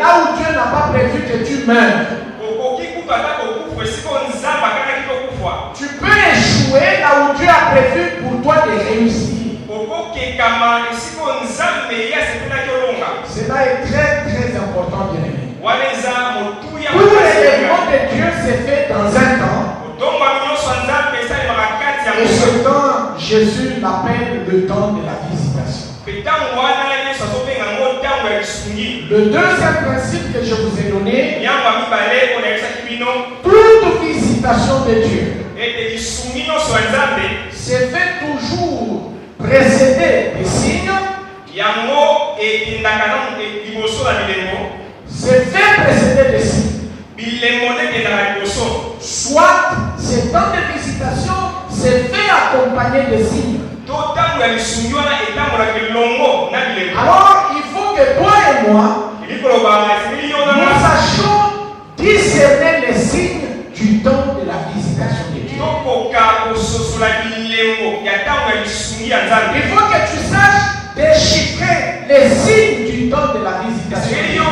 là où Dieu n'a pas prévu que tu meurs. Tu peux échouer là où Dieu a prévu pour toi de réussir. Cela est très très important, bien-aimé. Tout l'événement de Dieu s'est fait dans un temps. Et ce temps, Jésus l'appelle le temps de la visitation. Le deuxième principe que je vous ai donné, toute visitation de Dieu se fait toujours précéder des signes. Se fait précéder des signes. Soit ce temps de visitation se fait accompagner des signes. Alors il faut que toi et moi nous sachions discerner les signes du temps de la visitation de Dieu. Il faut que tu saches déchiffrer les signes du temps de la visitation de Dieu.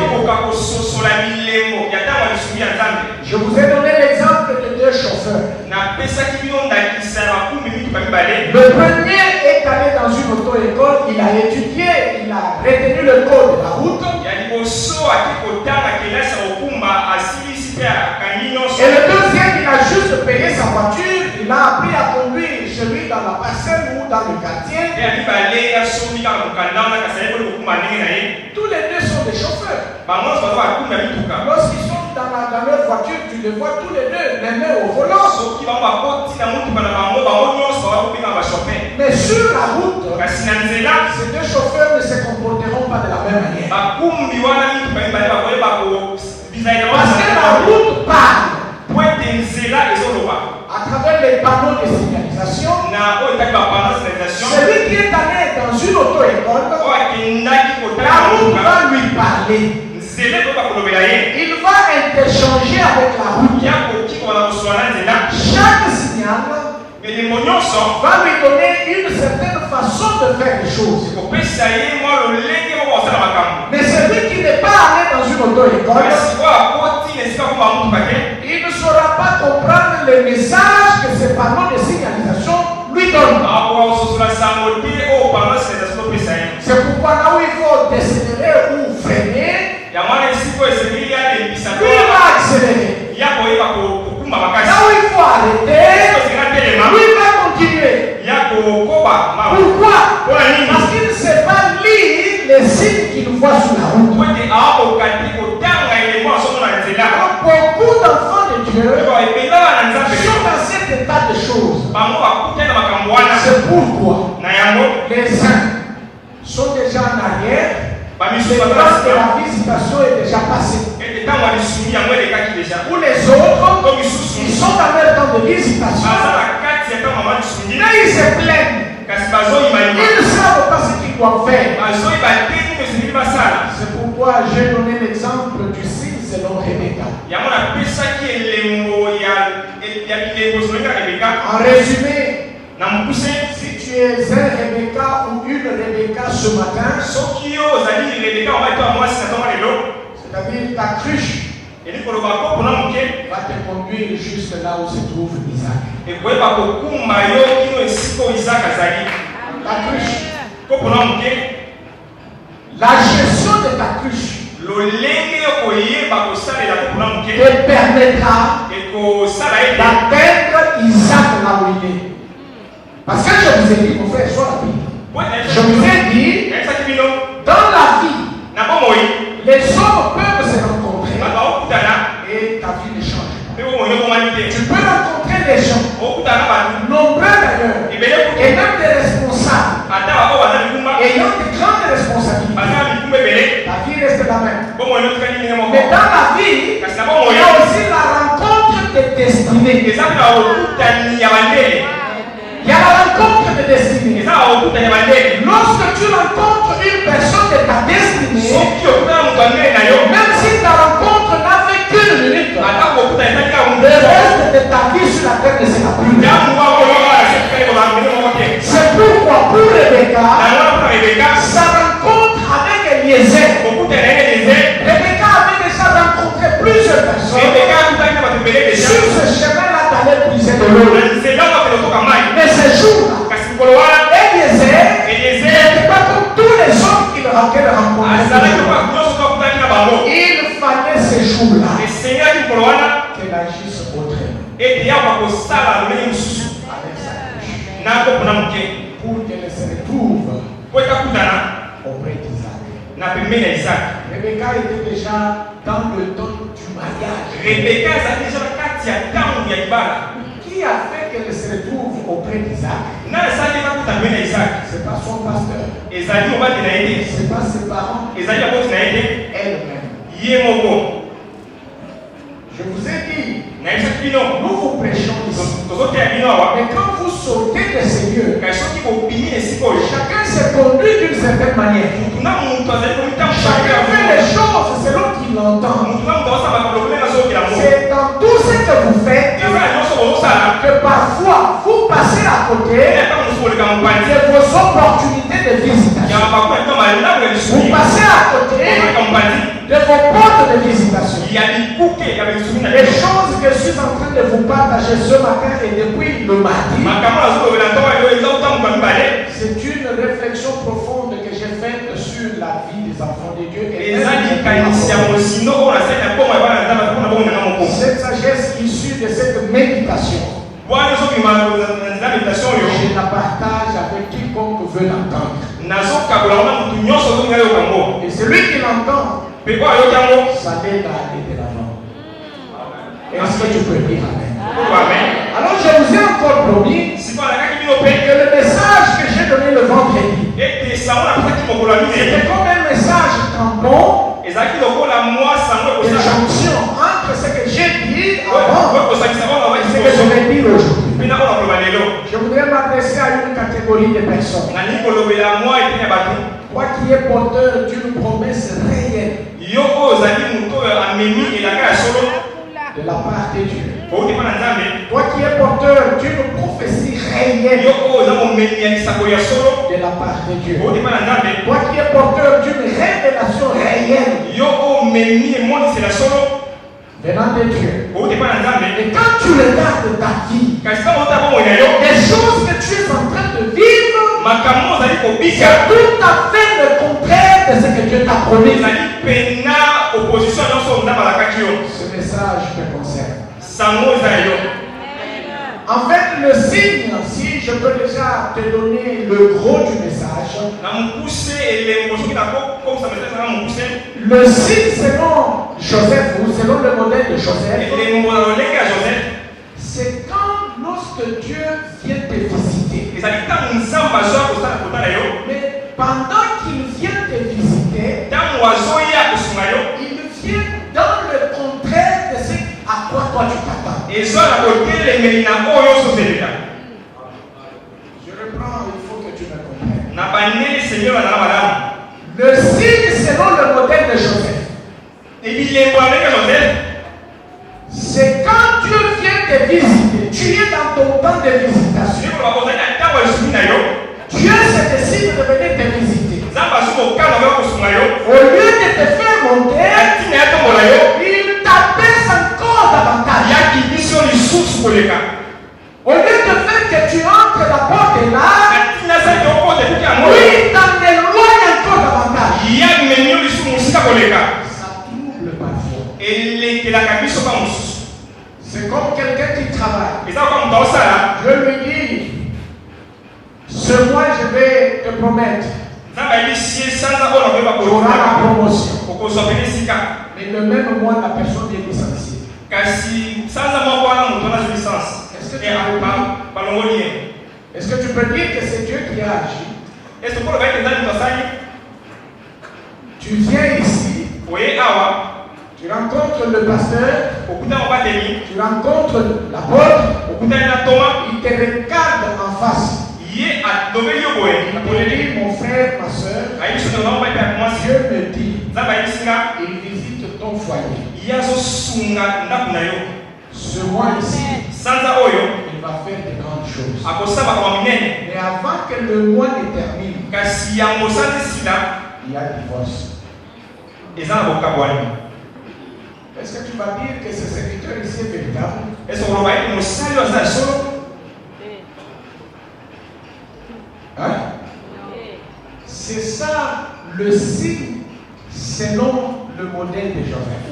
Je vous ai donné l'exemple de deux chauffeurs. Le premier est allé dans une auto-école, il a étudié, il a retenu le code de la route. Et le deuxième, il a juste payé sa voiture, il a appris à conduire chez lui dans la parcelle ou dans le quartier. Tous les deux sont des chauffeurs. Lorsqu'ils sont dans leur voiture, tu les vois tous les deux, les mains au volant. Mais sur la route, ces deux chauffeurs ne se comporteront pas de la même manière. Parce que la route parle à travers les panneaux de signalisation. Celui qui est allé dans une auto-école, la route va lui parler. Il va interchanger avec la route. Chaque signal va lui donner une certaine façon de faire les choses. Mais celui qui n'est pas allé dans une auto-école, il ne saura pas comprendre les messages que ces panneaux de signalisation lui donnent. C'est pourquoi là où il faut décélérer ou freiner, lui va accélérer. Là où il faut arrêter, lui va continuer. Pourquoi? Parce qu'il ne sait pas lire les signes qu'il voit sur la route. Alors, beaucoup d'enfants de Dieu sont dans cet état de choses. C'est pourquoi les uns sont déjà en arrière. Le temps de la visitation est déjà passé. Pour les autres, ils sont dans leur temps de visitation. Mais ils se plaignent. Ils ne savent pas ce qu'ils doivent faire. C'est pourquoi j'ai donné l'exemple du signe selon Rebecca. En résumé, si tu es un Rebecca ou une Rebecca ce matin, c'est-à-dire ta cruche va te conduire jusque là où se trouve Isaac. Ta cruche. La gestion de ta cruche te permettra d'atteindre Isaac là où il est. Parce que je vous ai dit, mon frère, sois rapide. Je vous ai dit, dans la vie, les hommes peuvent se rencontrer et ta vie ne change pas. Tu peux rencontrer des gens, nombreux d'ailleurs, et même des responsables, ayant de grandes responsabilités. La vie reste la même. Mais dans la vie, il y a aussi la rencontre de destinée. Il y a la rencontre de destinée. Lorsque tu rencontres une personne de ta destinée, même si ta rencontre n'a fait qu'une minute, le reste de ta vie sur la terre ne sera plus. C'est pourquoi pour Rebecca, sa rencontre avec Eliezer, Rebecca pour qu'elle se retrouve auprès d'Isaac. Rebecca était déjà dans le temps du mariage. Qui a fait qu'elle se retrouve auprès d'Isaac? C'est pas son pasteur. C'est pas ses parents. Elle-même. Je vous ai dit, nous vous prêchons ici. Mais quand vous sortez de ces lieux, chacun se conduit d'une certaine manière. Chacun fait les choses selon qu'il l'entend. C'est dans tout ce que vous faites que parfois vous passez à côté de vos opportunités de visitation. Vous passez à côté de vos portes de visitation. Les choses que je suis en train de vous partager ce matin et depuis le mardi, c'est une réflexion profonde que j'ai faite sur la vie des enfants de Dieu. Et cette sagesse issue de cette méditation, je la partage avec quiconque veut l'entendre. Et celui qui l'entend, ça l'aide à aller de l'avant. Est-ce que tu peux dire amen? Alors je vous ai encore promis que le message que j'ai donné le vendredi, c'était comme un message tampon de jonction entre ce que j'ai dit avant et ce que je vais dire aujourd'hui. Je voudrais m'adresser à une catégorie de personnes. Toi qui es porteur d'une promesse réelle de la part de Dieu. Toi qui es porteur d'une prophétie réelle de la part de Dieu. Toi qui es porteur d'une révélation réelle venant de Dieu. Et quand tu regardes ta vie, les choses que tu es en train de vivre, c'est tout à fait le contraire de ce que Dieu t'a promis. Ce message te concerne. En fait, le signe, si je peux déjà te donner le gros du message, le signe selon Joseph, ou selon le modèle de Joseph, c'est quand lorsque Dieu vient te visiter. Mais pendant qu'il vient te visiter, il vient dans le contraire de ce à quoi toi tu t'attends. Je reprends, il faut que tu me comprennes. Le signe selon le modèle de Joseph, c'est quand Dieu vient te visiter, tu es dans ton temps de visitation. Dieu se décide de venir te visiter. Au lieu de te faire monter, il t'abaisse encore davantage. Au lieu de faire que tu entres, la porte est là, lui t'en éloigne encore davantage. Ça trouble parfois. C'est comme quelqu'un qui travaille. Je lui dis, ce mois je vais te promettre, tu auras la promotion. Mais le même mois, la personne est licenciée. Est-ce que tu peux dire que c'est Dieu qui a agi? Tu viens ici, tu rencontres le pasteur, tu rencontres l'apôtre, il te regarde en face. Il te dit, mon frère, ma soeur, Dieu me dit, il visite ton foyer. Ce mois ici, il va faire de grandes choses. Mais avant que le mois ne termine, il y a divorce. Est-ce que tu vas dire que ce serviteur ici est véritable? Hein? C'est ça le signe selon le modèle de Joseph.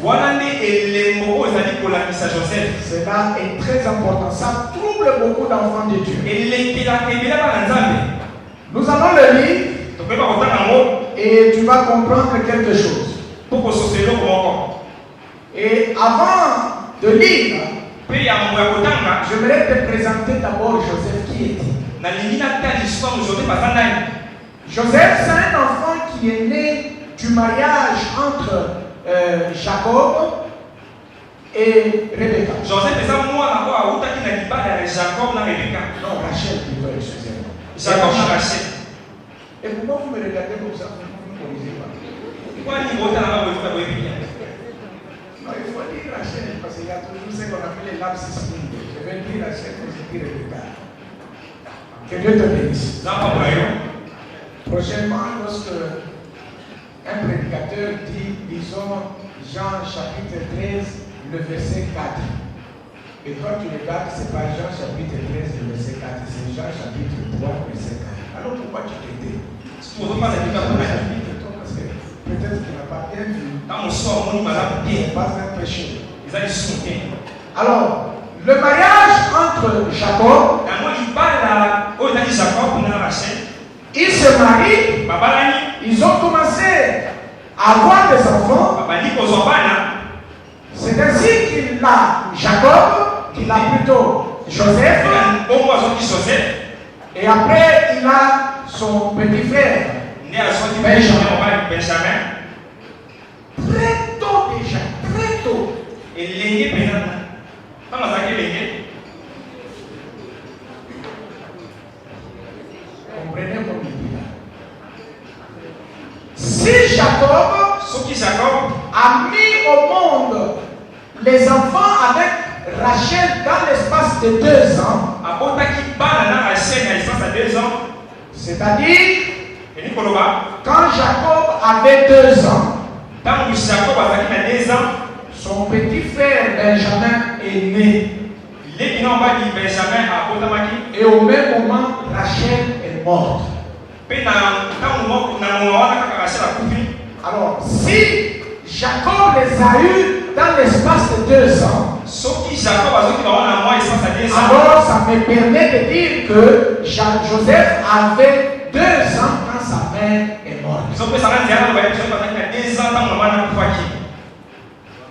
Cela est très important. Ça trouble beaucoup d'enfants de Dieu. Nous allons le lire et tu vas comprendre quelque chose. Et avant de lire, j'aimerais te présenter d'abord Joseph qui était. Joseph, c'est un enfant qui est né du mariage entre Jacob et Rebecca. Joseph est un mois encore à qui n'a pas Jacob et Rebecca. Non, Rachel plutôt, excusez-moi. Jacob et Rachel. Et pourquoi vous me regardez comme ça? Vous ne me corrigez pas. Pourquoi il vote là-bas? Non, il faut dire Rachel parce qu'il y a toujours ce qu'on appelle les lapsus lingues. Je vais dire Rachel mais je dis Rebecca. Que Dieu te bénisse. Prochainement, lorsque un prédicateur dit, disons, Jean chapitre 13, le verset 4. Et toi tu regardes, ce n'est pas Jean chapitre 13, le verset 4, c'est Jean chapitre 3, verset 4. Alors pourquoi tu t'étais? Parce que peut-être qu'il n'a pas bien vu. C'est pas un péché. Alors, le mariage entre Jacob, ils se marient, ils ont commencé à avoir des enfants. C'est ainsi qu'il a Jacob, qu'il a plutôt Joseph, et après il a son petit frère Benjamin. Très tôt déjà, très tôt. Comprenez mon idée. Si Jacob a mis au monde les enfants avec Rachel dans l'espace de 2 ans, c'est-à-dire quand Jacob avait 2 ans, son petit frère Benjamin est né. Et au même moment, Rachel est morte. Alors, si Jacob les a eus dans l'espace de 2 ans, alors ça me permet de dire que Joseph avait 2 ans quand sa mère est morte.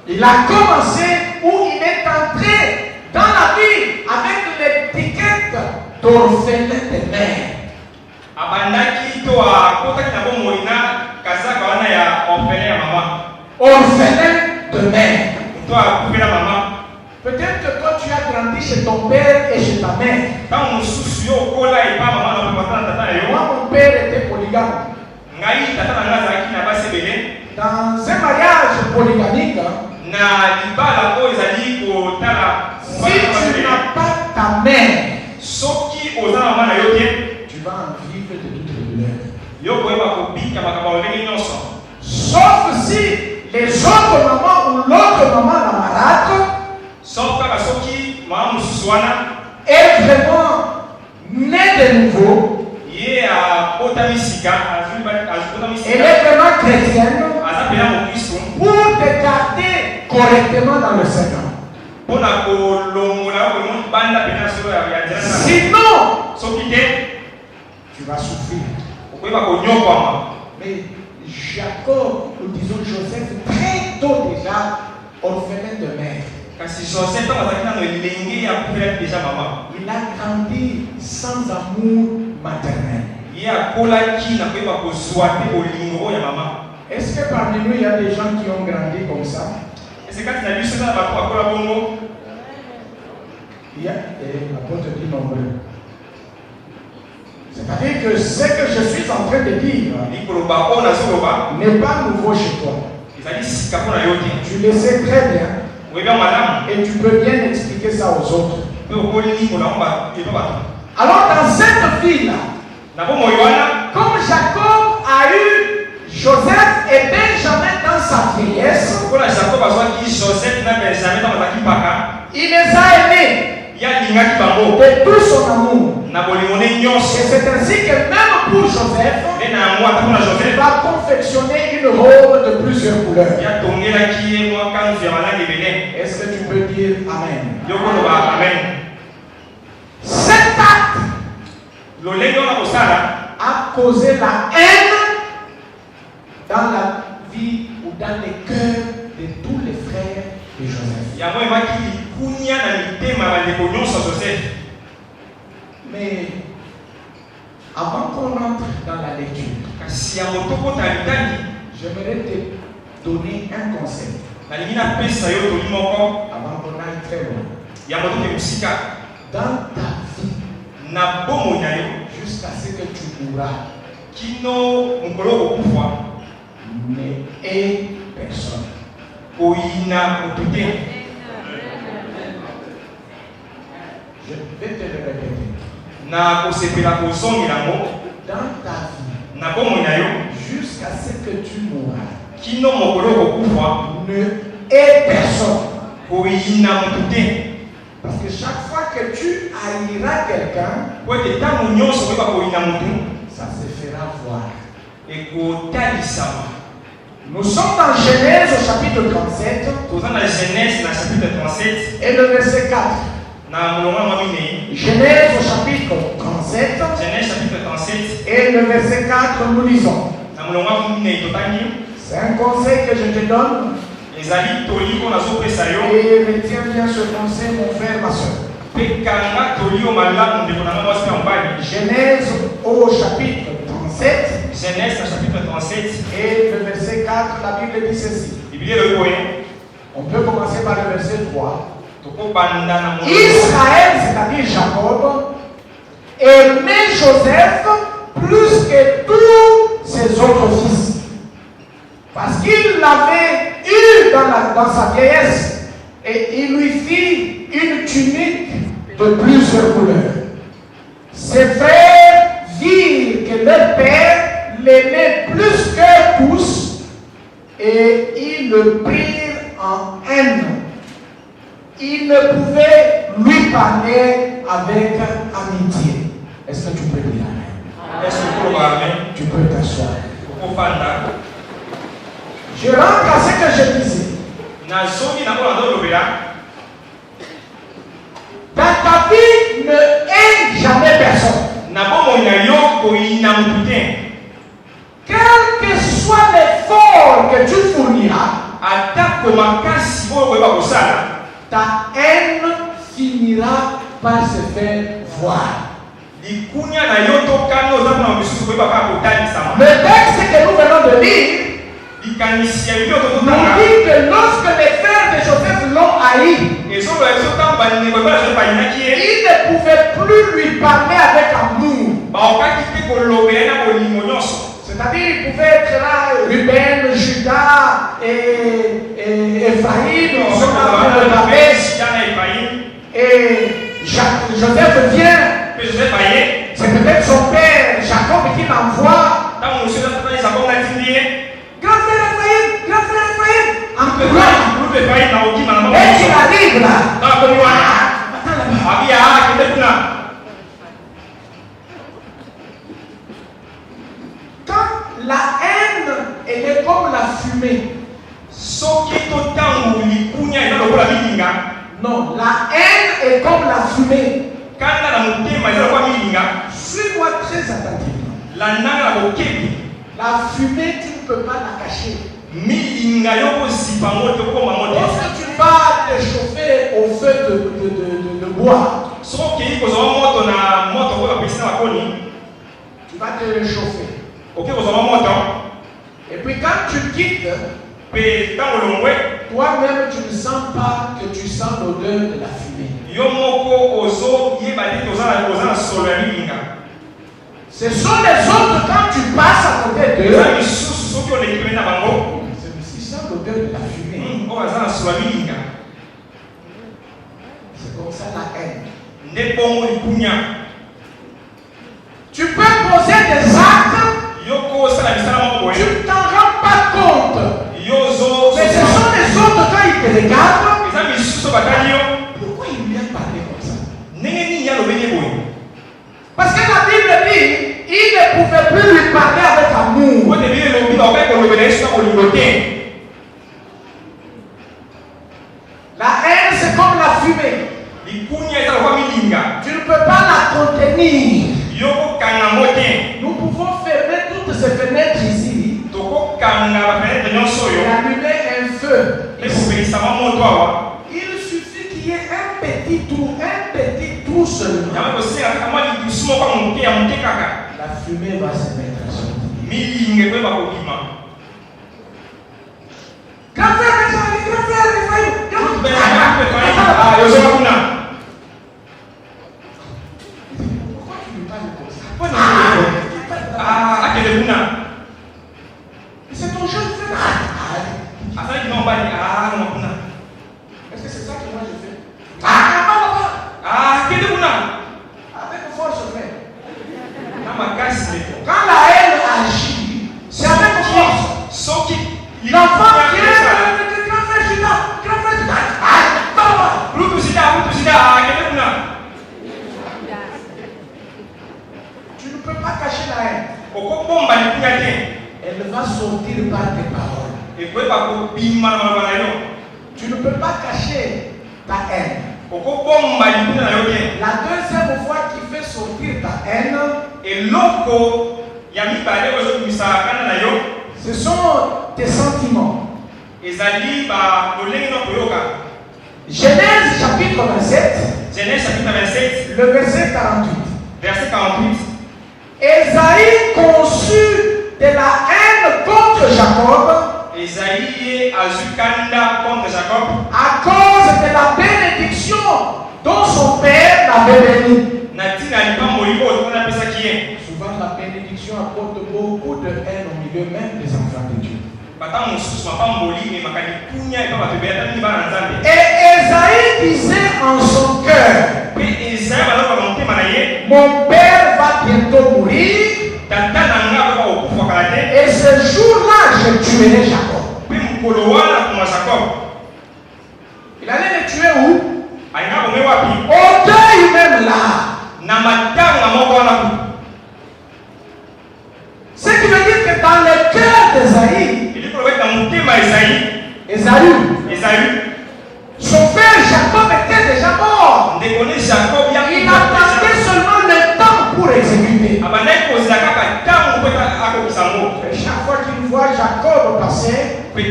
Il a commencé où il est entré dans la vie avec l'étiquette d'orphelin de mère. Orphelin de mère. Peut-être que toi tu as grandi chez ton père et chez ta mère. Moi mon père était polygame. Dans un mariage polygamique, si tu n'as pas ta mère, tu vas en vivre de toutes les douleurs. Sauf si les autres mamans ou l'autre maman, la malade, est vraiment née de nouveau. Elle est vraiment chrétienne pour te garder correctement dans le Seigneur. Sinon, tu vas souffrir. Mais Jacob, nous disons Joseph, très tôt déjà, orphelin de mère. Il a grandi sans amour maternel. Est-ce que parmi nous il y a des gens qui ont grandi comme ça? Il y a l'apôtre dit nombreux. C'est-à-dire que ce que je suis en train de dire n'est pas nouveau chez toi. Tu le sais très bien. Et tu peux bien expliquer ça aux autres. Alors dans cette vie-là, comme Jacob a eu Joseph et Benjamin dans sa vieillesse, il les a aimés. de tout son amour. Et c'est ainsi que même pour Joseph, il va confectionner une robe de plusieurs couleurs. Est-ce que tu peux dire Amen? Cet acte a causé la haine dans la vie ou dans les cœurs de tous les frères de Joseph. Mais avant qu'on entre dans la lecture, j'aimerais te donner un conseil avant qu'on aille très loin. Dans ta vie, jusqu'à ce que tu mourras, ne hais personne. Je vais te le répéter. Dans ta vie, jusqu'à ce que tu mourras, ne hais personne. Parce que chaque fois que tu haïras quelqu'un, ça se fera voir. Nous sommes dans Genèse au chapitre 37 et le verset 4. Genèse au chapitre 37 et le verset 4, nous lisons. C'est un conseil que je te donne. Et retiens bien ce conseil, mon frère, ma soeur. Genèse au chapitre 37 et le verset 4, la Bible dit ceci. On peut commencer par le verset 3. Israël, c'est-à-dire Jacob, aimait Joseph plus que tous ses autres fils. Parce qu'il l'avait eu dans sa vieillesse et il lui fit une tunique de plusieurs couleurs. Ses frères virent que leur père l'aimait plus que tous et ils le prirent en haine. Ils ne pouvaient lui parler avec amitié. Est-ce que tu peux dire Amen? Tu peux t'asseoir. Je rentre à ce que je disais. Dans ta vie, ne hais jamais personne. Quel que soit l'effort que tu fourniras, ta haine finira par se faire voir. Le texte que nous venons de lire nous dit que lorsque les frères de Joseph l'ont haï, ils ne pouvaient plus lui parler avec amour. C'est-à-dire qu'ils pouvaient être là, Ruben, Judas et Ephraïm, ils sont en train de parler. Et Joseph vient, c'est peut-être son père, Jacob, qui l'envoie. Grand frère Ephraïm, en courant. Et il arrive là. Quand la haine, elle est comme la fumée. Non, la haine est comme la fumée. Suis-moi très attentivement. La fumée, tu ne peux pas la cacher. Lorsque tu vas te chauffer au feu de bois, tu vas te réchauffer. Et puis quand tu quittes, toi-même tu ne sens pas que tu sens l'odeur de la fumée. Ce sont les autres quand tu passes à côté d'eux. Celui-ci sent l'odeur de la fumée. C'est comme ça la haine. Tu peux poser des actes, tu ne t'en rends pas compte. Mais ce sont les autres quand ils te regardent. Pourquoi ils viennent parler comme ça? La haine, c'est comme la fumée. Tu ne peux pas la contenir. Nous pouvons fermer toutes ces fenêtres ici et allumer un feu. Il suffit qu'il y ait un petit trou seulement. La fumée va se mettre à sortir. Grand frère, c'est ton jeune frère. Est-ce que c'est ça que moi je fais? Avec force, frère. Quand la haine agit, c'est avec force. L'enfant qui est grand frère, je suis là. Tu ne peux pas cacher la haine. Elle va sortir par tes paroles. Tu ne peux pas cacher ta haine. La deuxième fois qu'il fait sortir ta haine, ce sont tes sentiments. Genèse chapitre 27, le verset 48. Esaïe conçut de la haine contre Jacob à cause de la bénédiction dont son père l'avait béni. Souvent la bénédiction apporte beaucoup de haine au milieu même des enfants de Dieu. Et Esaïe disait en son cœur, mon père va bientôt mourir, et ce jour-là je tuerai Jacob. Il allait le tuer où? Au deuil même là. Ce qui veut dire que dans le cœur d'Esaïe, son frère Jacob était déjà mort. Il attendait seulement le temps pour exécuter. Et chaque fois qu'il voit Jacob passer, le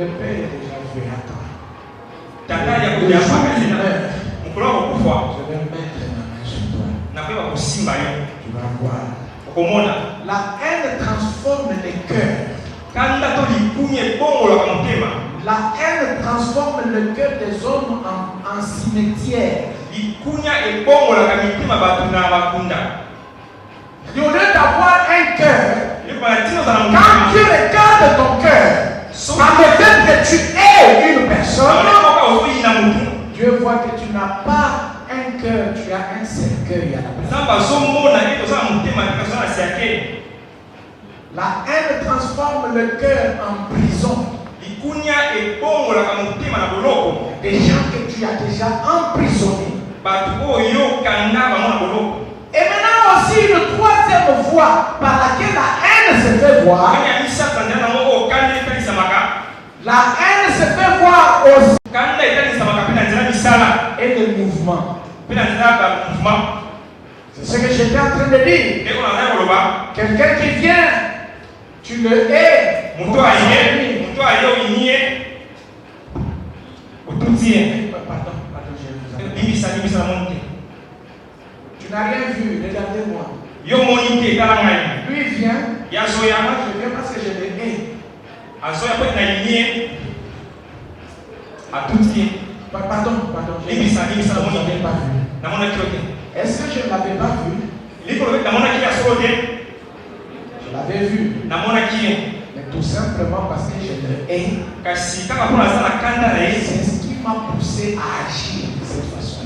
père est déjà fait. Attends. Je vais mettre ma main sur toi. Tu vas voir. La haine transforme les cœurs. La haine transforme le cœur des hommes en cimetière. Au lieu d'avoir un cœur, quand tu regardes ton cœur, quand peut-être que tu es une personne, Dieu voit que tu n'as pas un cœur, tu as un cercueil à la personne. La haine transforme le cœur en prison. Des gens que tu as déjà emprisonnés. Et maintenant aussi une troisième voie par laquelle la haine se fait voir. La haine se fait voir aussi. Et le mouvement. C'est ce que j'étais en train de dire. Quelqu'un qui vient, tu le hais. Tu n'as rien vu, regardez-moi. Lui vient, moi je viens parce que je le hais. Pardon, je ne l'avais pas vu. Est-ce que je ne l'avais pas vu? Je l'avais vu. Mais tout simplement parce que je le hais. C'est ce qui m'a poussé à agir de cette façon.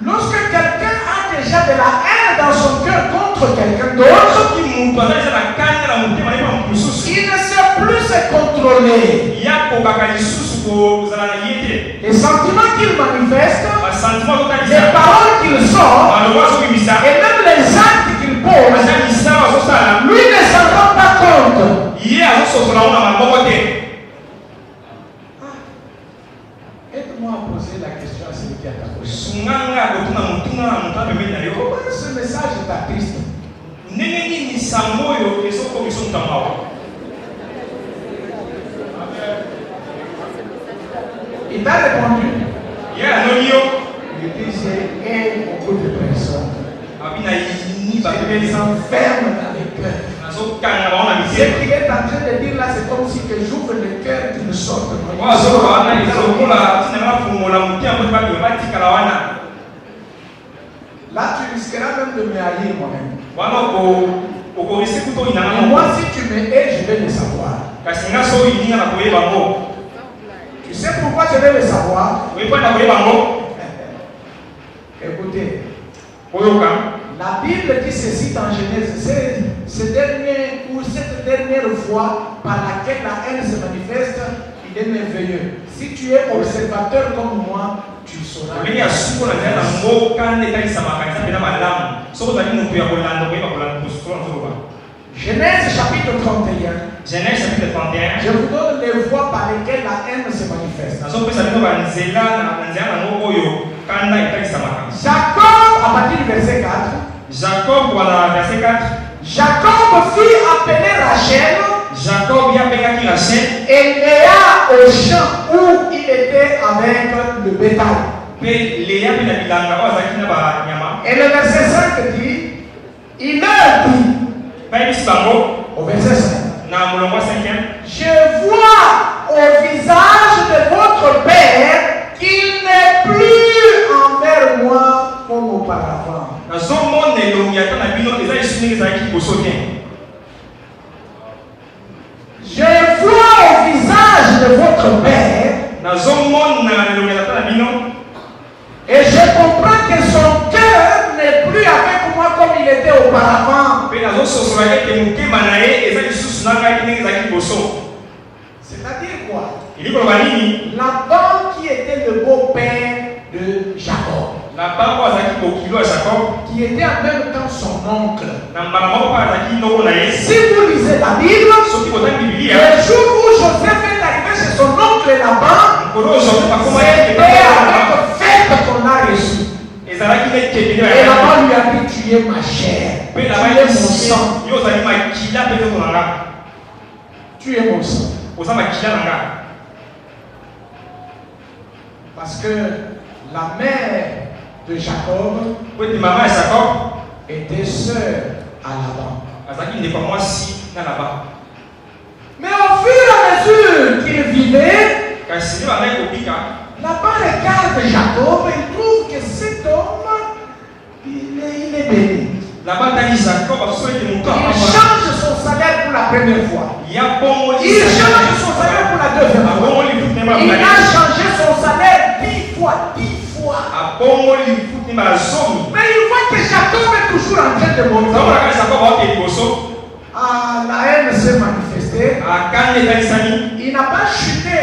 Lorsque quelqu'un a déjà de la haine dans son cœur contre quelqu'un d'autre, il ne sait plus se contrôler. Les sentiments qu'il manifeste, les paroles qu'il sort, et même les actes qu'il pose, Aide-moi à poser la question à celui qui a ta question. Pourquoi ce message est triste? Il t'a répondu. Il disait, beaucoup de personnes s'enferment dans les cœurs. Ce qu'il est en train de dire là, c'est comme si que j'ouvre le cœur d'une sorte de là, tu risqueras même de me haïr moi-même. Et moi, si tu me hais, je vais le savoir. Tu sais pourquoi je vais le savoir? Écoutez, la Bible dit ceci dans Genèse, cette dernière fois par laquelle la haine se manifeste, il est merveilleux. Si tu es observateur comme moi, tu sauras. Genèse chapitre 31. Je vous donne les voies par lesquelles la haine se manifeste. Jacob, à partir du verset 4. Jacob fut appelé Rachel. Et Léa au champ où il était avec le bétail. Et le verset 5 dit, il leur dit, au verset 5, je vois au visage de votre père qu'il n'est plus envers moi comme auparavant. Je vois au visage de votre père et je comprends que son cœur n'est plus avec moi comme il était auparavant. C'est-à-dire quoi? Laban qui était le beau-père de Jacob, qui était en même temps son oncle. Si vous lisez la Bible, le jour où Joseph est arrivé chez son oncle Laban, c'était avec fête qu'on a reçu. Et Laban lui a dit, tu es ma chair, tu es mon sang. Tu es mon sang. Parce que la mère de Jacob était sœur à Laban. Mais au fur et à mesure qu'il vivait, Laban regarde Jacob et il trouve que cet homme, il est béni. Il change son salaire pour la première fois. Il change son salaire pour la deuxième fois. Il a changé son salaire 10 fois. Mais il voit que Jacob est toujours en train de monter. La haine s'est manifestée. Il n'a pas chuté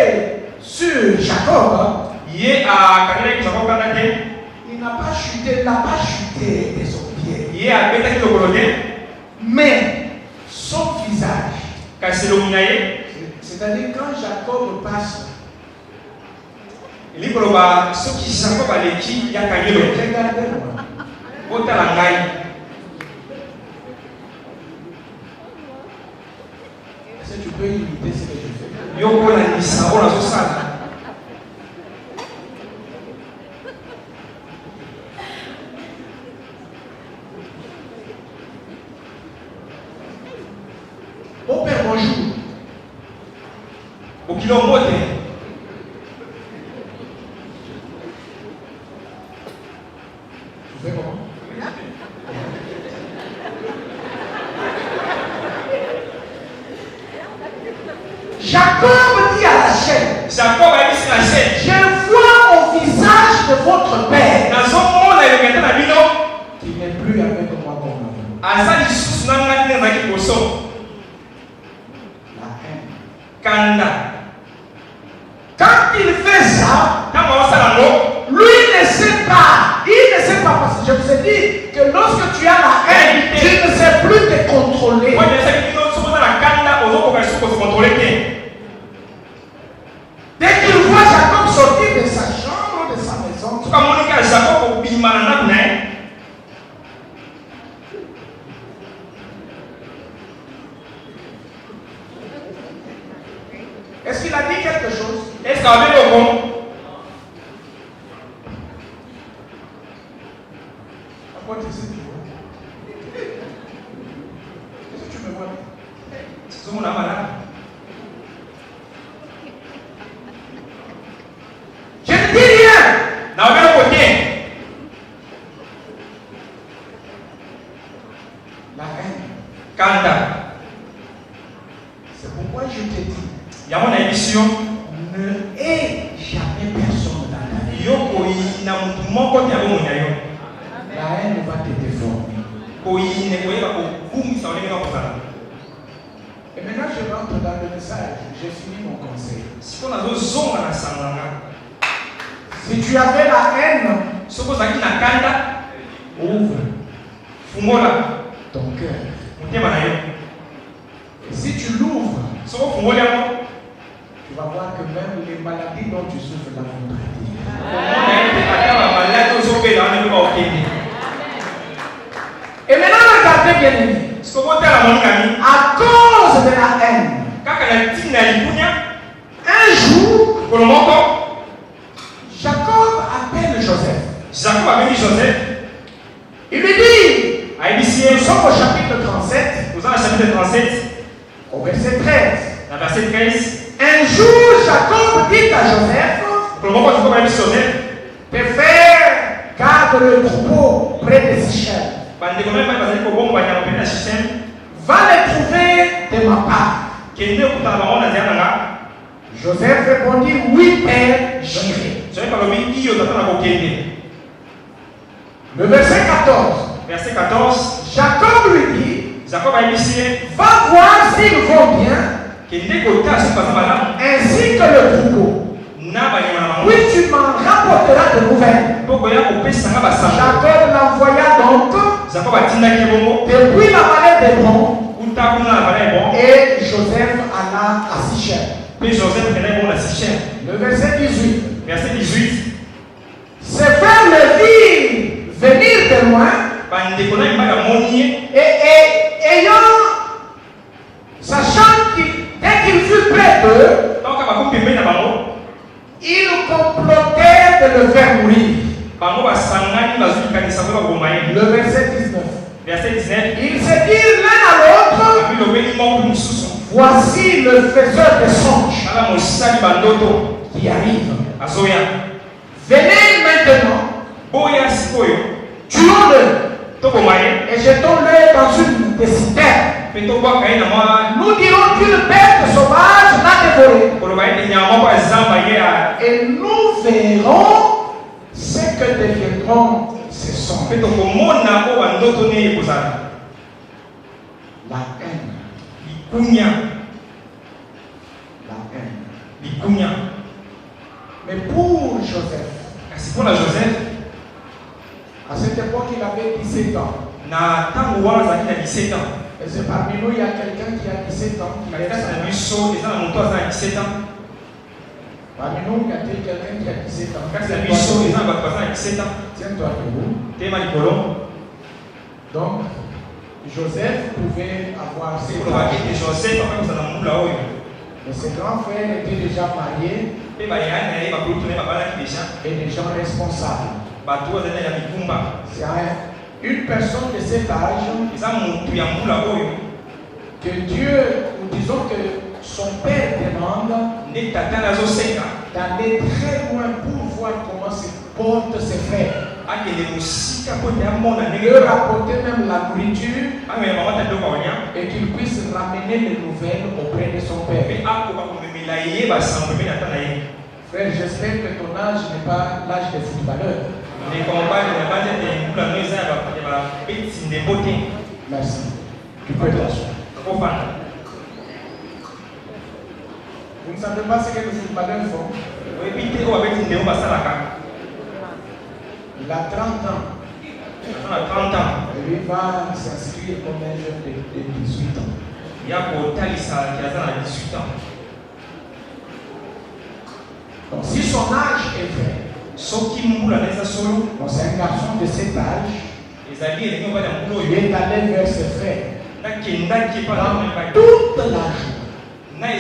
sur Jacob. Il n'a pas chuté de son pied. Mais son visage, c'est-à-dire quand Jacob passe, regardez-moi. Est-ce que tu peux imiter ce que je fais? Mon père, bonjour. Tu fais comment? Jacob dit à Rachel, je vois au visage de votre père qu'il n'est plus avec moi comme avant. La haine. Quand il fait ça, lui ne sait pas. Il ne sait pas parce que je vous ai dit que lorsque tu as la haine, tu ne sais plus te contrôler. Jacob obima na ndako na ye. Est-ce qu'il a dit quelque chose? Est-ce qu'il a dit au bon? Est-ce que tu me vois? C'est mon amalade. Je ne dis rien. Na wewe côté. La haine. Kanda. C'est pourquoi je te dis. Il y a mon émission. Ne hais jamais personne dans ta vie. Yoko ina mtu moko te abo munyayo. La haine va te déformer. Ko ine ko yeba ko kumisa ole nga kozala. Et maintenant je rentre dans le message. J'ai fini mon conseil. Siko nazo zonga na sanganga. Si tu avais la haine, Soko zaki na kanda, ouvre fungola ton cœur. mutema na yo. Et si tu l'ouvres, Soko fungola mo, tu vas voir que même les maladies dont tu souffres là vont traiter. Et maintenant, regardez bien aimé. À cause de la haine, un jour, Jacob appelle Joseph. Il lui dit, nous sommes au chapitre 37, au verset 13. Un jour, Jacob dit à Joseph, tes frères gardent le troupeau près de Sichem. Va les trouver de ma part. Joseph répondit, oui père, j'irai. Le verset 14. Jacob lui dit, va voir s'ils vont bien, ainsi que le troupeau. Oui, tu m'en rapporteras de nouvelles. Jacob l'envoya donc depuis la vallée d'Hébron, et Joseph alla à Sichem. Le verset 18. Ses frères le virent venir de loin, et ayant, sachant qu'il, dès qu'il fut près d'eux, ils complotaient de le faire mourir. Le verset 19. Ils se dirent l'un à l'autre, voici le faiseur des songes qui arrive. Venez maintenant, tuons-le et jetons-le dans une des citernes. Nous dirons qu'une bête sauvage l'a dévoré. Et nous verrons ce que deviendront ces songes. La haine. La haine. Mais pour Joseph, à cette époque, il avait 17 ans. Et c'est parmi nous, il y a quelqu'un qui a 17 ans. Parmi nous, il y a quelqu'un qui a 17 ans. Tiens-toi debout. Donc, Joseph pouvait avoir ses âges. Mais ses grands frères étaient déjà mariés et des gens responsables. C'est une personne de cet âge que Dieu, ou disons que son père demande d'aller très loin pour voir comment se portent ses frères. Leur apporter même la nourriture et qu'il puisse ramener les nouvelles auprès de son père. Frère, j'espère que ton âge n'est pas l'âge des footballeurs. Merci. Tu peux t'asseoir. Vous ne savez pas ce que les footballeurs font? Il a 30 ans. Et lui va s'inscrire comme un jeune de 18 ans. Donc si son âge est vrai, Bon, c'est un garçon de cet âge. Il est allé vers ses frères. Dans toute la journée,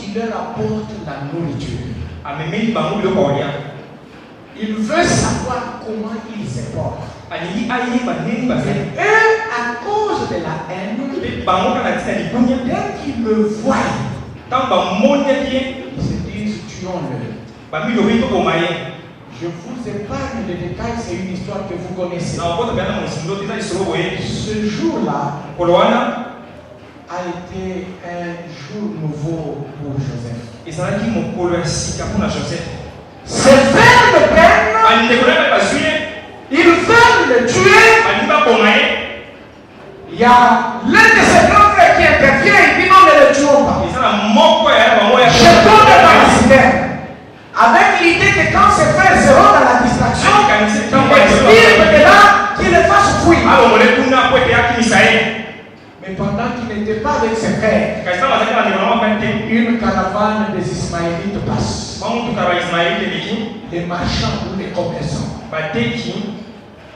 il leur apporte la nourriture. Il veut savoir comment il se porte. Et à cause de la haine, dès qu'ils me voient, ils se disent tuons-le. Je vous épargne les détails, c'est une histoire que vous connaissez. Ce jour-là a été un jour nouveau pour Joseph. Ses frères le prennent, ils veulent le tuer. Il y a l'un de ses grands frères qui intervient, il dit non, ne le tuons pas. Je tombe dans la citerne. Avec l'idée que quand ses frères seront dans la distraction, il expire de là qu'il les fasse fuir. Mais pendant qu'il n'était pas avec ses frères, une caravane des Ismaélites passe. Les marchands ou les commerçants,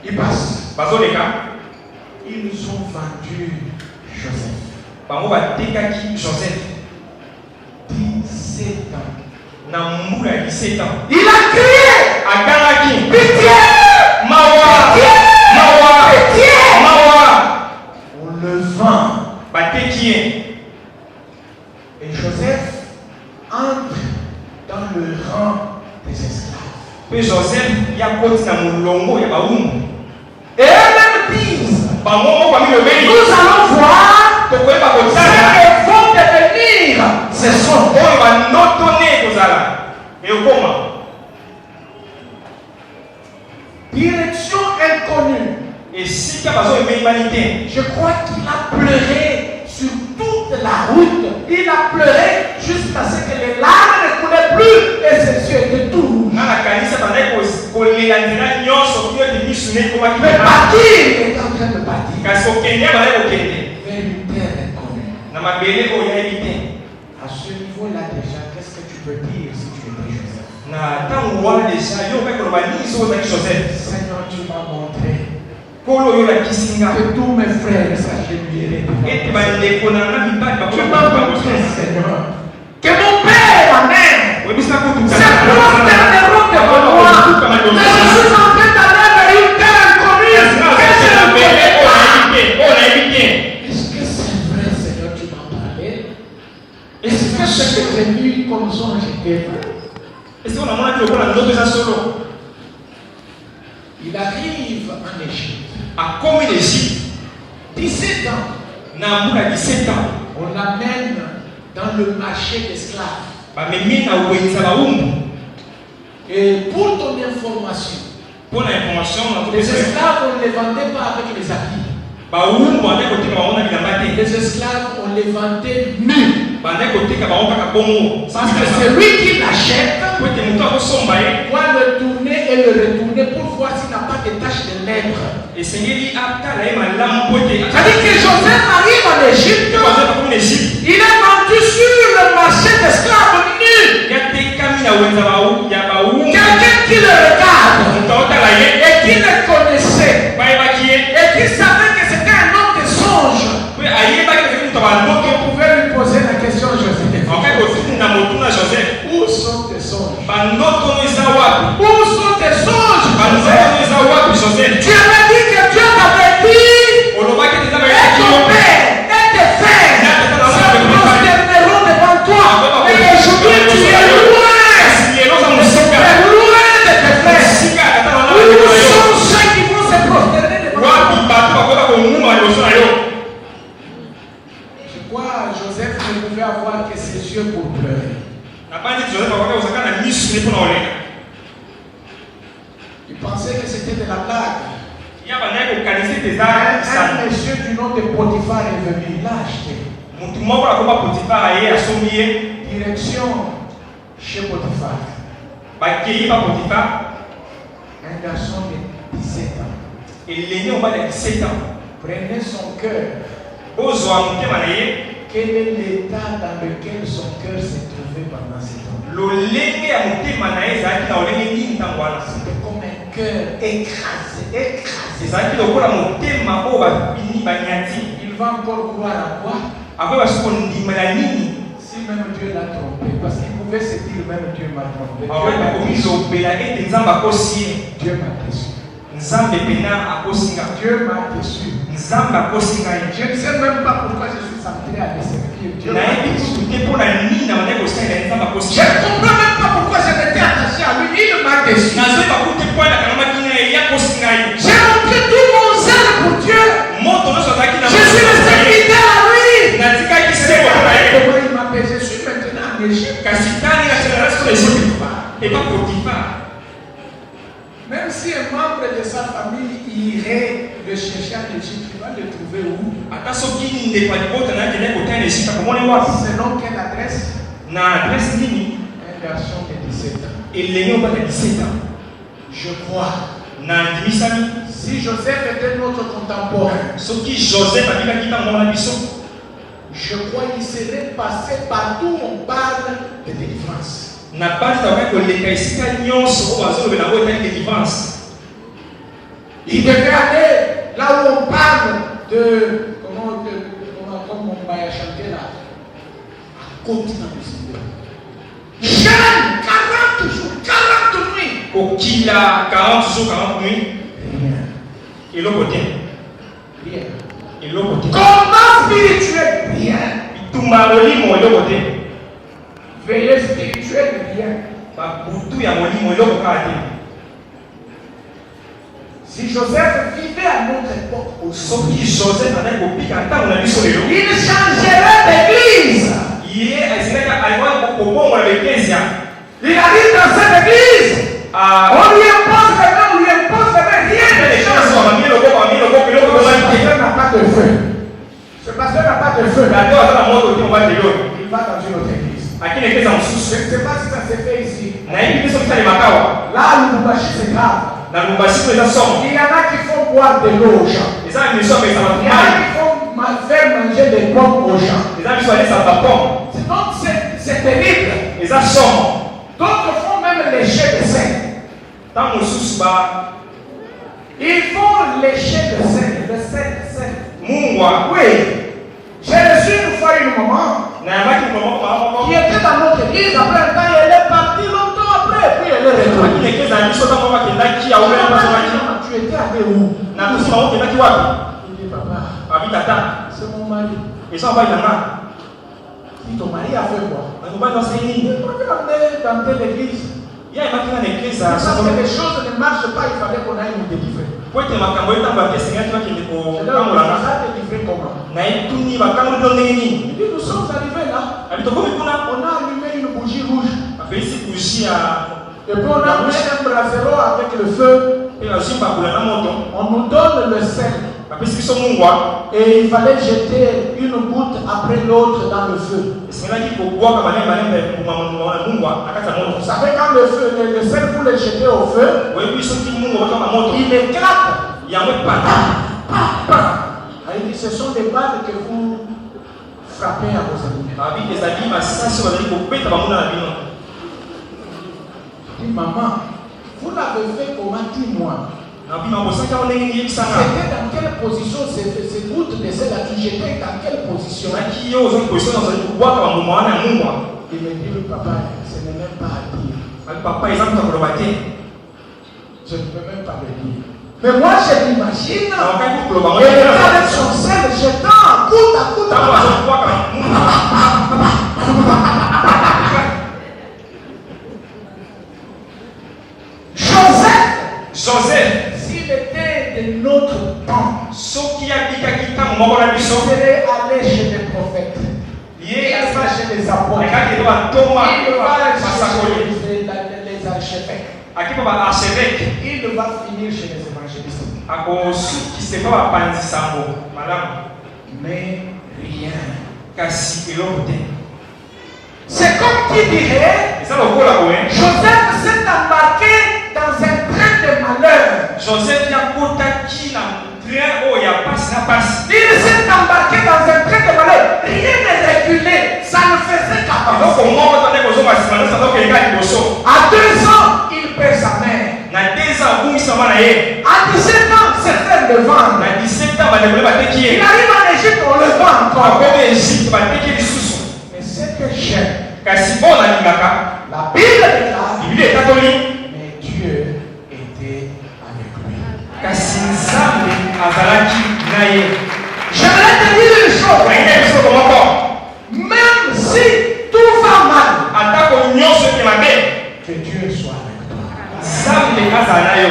ils passent. Ils ont vendu Joseph. 17 ans. Il a crié, pitié, pitié. On le vend. Et Joseph entre dans le rang des esclaves. Et eux-mêmes disent, nous allons voir ce que vont devenir ces sons. Direction inconnue. Je crois qu'il a pleuré sur toute la route. Il a pleuré jusqu'à ce que les larmes ne coulaient plus et ses yeux étaient tout rouges. Mais partir, il est en train de partir vers une terre inconnue. À ce niveau-là déjà, qu'est-ce que tu peux dire si tu étais Joseph? Seigneur, tu m'as montré que tous mes frères s'agenouilleraient devant toi. Tu m'as montré, Seigneur, que mon père, ma mère, se prosterneront devant moi. Mais je suis en train d'aller vers une terre inconnue. Est-ce que c'est vrai, Seigneur, tu m'as parlé? Est-ce que ce que j'ai vu comme songe était vrai? Il arrive en Égypte. 17 ans. On l'amène dans le marché d'esclaves. Et pour ton information, les esclaves, on ne les vendait pas avec les habits. Les esclaves, on les vendait nus. Parce que celui qui l'achète doit le tourner et le retourner pour voir s'il n'a pas de taches de lèvres. C'est-à-dire que Joseph arrive en Égypte, il est vendu sur le marché d'esclaves nus. Quelqu'un qui le regarde et qui le connaissait et qui savait que c'était un homme de songe. On pouvait lui poser la question à Joseph. Où sont tes songes? Où sont tes songes? Tu avais dit que Dieu t'avait dit et ton père et tes frères se prosterneront devant toi. Mais aujourd'hui tu es loin. Tu es loin de tes frères. Où sont ceux qui vont se prosterner devant toi? Je crois que Joseph ne pouvait avoir que ses yeux pour pleurer. Il pensait que c'était de la blague. Un monsieur du nom de Potiphar est venu, il l'a acheté. Direction chez Potiphar. Un garçon de 17 ans. Prenez son cœur. Quel est l'état dans lequel son cœur s'est trouvé pendant ce temps? C'était comme un cœur écrasé. Il va encore croire à quoi? Si même Dieu l'a trompé, parce qu'il pouvait se dire même Dieu m'a trompé. Dieu m'a déçu. Dieu m'a déçu. Je ne sais même pas pourquoi je suis entré à le servir. Dieu m'a déçu. Je ne comprends même pas pourquoi je m'étais attaché à lui. Il m'a déçu. J'ai montré tout mon zèle pour Dieu. Je suis le serviteur à lui. Comment il m'a payé? Je suis maintenant en Égypte. Même si un membre de sa famille irait le chercher en Égypte, il va le trouver où? Selon quelle adresse? Un garçon de 17 ans. Je crois. Si Joseph était notre contemporain, je crois qu'il serait passé partout où on parle de délivrance. Il devait aller là où on parle de comme on va chanter là, à côté dans le Seigneur. Jeune, 40 jours, 40 nuits. Kokila 40 jours, 40 nuits. Rien. Combat spirituel, rien. Veillée spirituelle, rien. Si Joseph vivait à notre époque aussi, il changerait d'église. Il arrive dans cette église. On lui impose les mains, on lui impose les mains, rien ne change. Ce pasteur n'a pas de feu. Ce pasteur n'a pas de feu. Il va dans une autre église. Je ne sais pas si ça s'est fait ici. Là, le Moubachi, c'est grave. Il y en a qui font boire de l'eau aux gens. Il y en a qui font faire manger des pommes aux gens. Donc c'est terrible. D'autres font même lécher de sein. Ils font lécher de sein. Le sein. Oui. J'ai reçu une fois une maman qui était dans notre église. Après un temps, elle est partie longtemps après. Puis elle est revenue. Tu étais allé où? Il dit papa, c'est mon mari. Si ton mari a fait quoi? Il m'a amené dans telle église. Parce que les choses ne marchent pas, il fallait qu'on aille nous délivrer. Je leur ai délivré comment? Il dit nous sommes arrivés là. On a allumé une bougie rouge. Et puis on a mis un brasero avec le feu. On nous donne le sel. Et il fallait jeter une goutte après l'autre dans le feu. Vous savez, quand le sel, vous le jetez au feu, il éclate. Il dit ce sont des balles que vous frappez à vos amis. Il dit maman, vous l'avez fait comment? Dis-moi. C'était dans quelle position ces gouttes de sel tu jetais dans quelle position? Il me dit le papa, ce n'est même pas à dire. Je ne peux même pas le dire. Mais moi je l'imagine. Et avec son sel jetant goutte à goutte. Joseph, s'il était de notre temps, il serait allé chez les prophètes. Il va chez les apôtres. Il va chez les archevêques. Il va finir chez les évangélistes. Mais rien. C'est comme qui dirait, Joseph s'est embarqué dans un train de malheur. Joseph Il s'est embarqué dans un train de malheur. Rien ne À 17 ans, certains le vendent. Na 17 ans badekole bateki Il ye. arrive en Égypte, on le vend encore. Akomi Égypte bateki lisusu. Mais ce que j'aime, Kasi oyo nalingaka la Bible déclare, Biblia etatoli mais Dieu était avec lui. kasi Nzambe azalaki na ye. J'aimerais te dire une chose. Nalinga biso moko. Même si tout va mal, Atako nyonso ekema te, que Dieu soit avec toi. Nzambe azala na yo.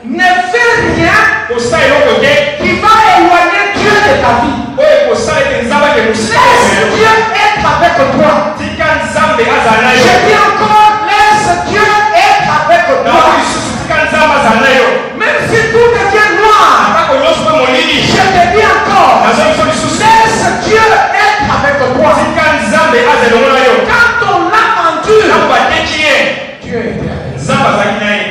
Ne fais rien Kosala eloko te qui va éloigner Dieu de ta vie. oyo ekosala ete Nzambe akemosika Laisse Dieu être avec toi. tika Nzambe azala na Je yo. dis encore, laisse Dieu être avec Na toi. oyo lisusu tika Nzambe azala na yo. Même si tout devient noir, Atako nyonso mpe molili, je te dis encore, nazo biso lisusu laisse Dieu être avec toi. tika Nzambe azala elongo na yo. Quand on l'a vendu, Ntango bateki ye, Dieu était avec lui. Nzambe azalaki na ye.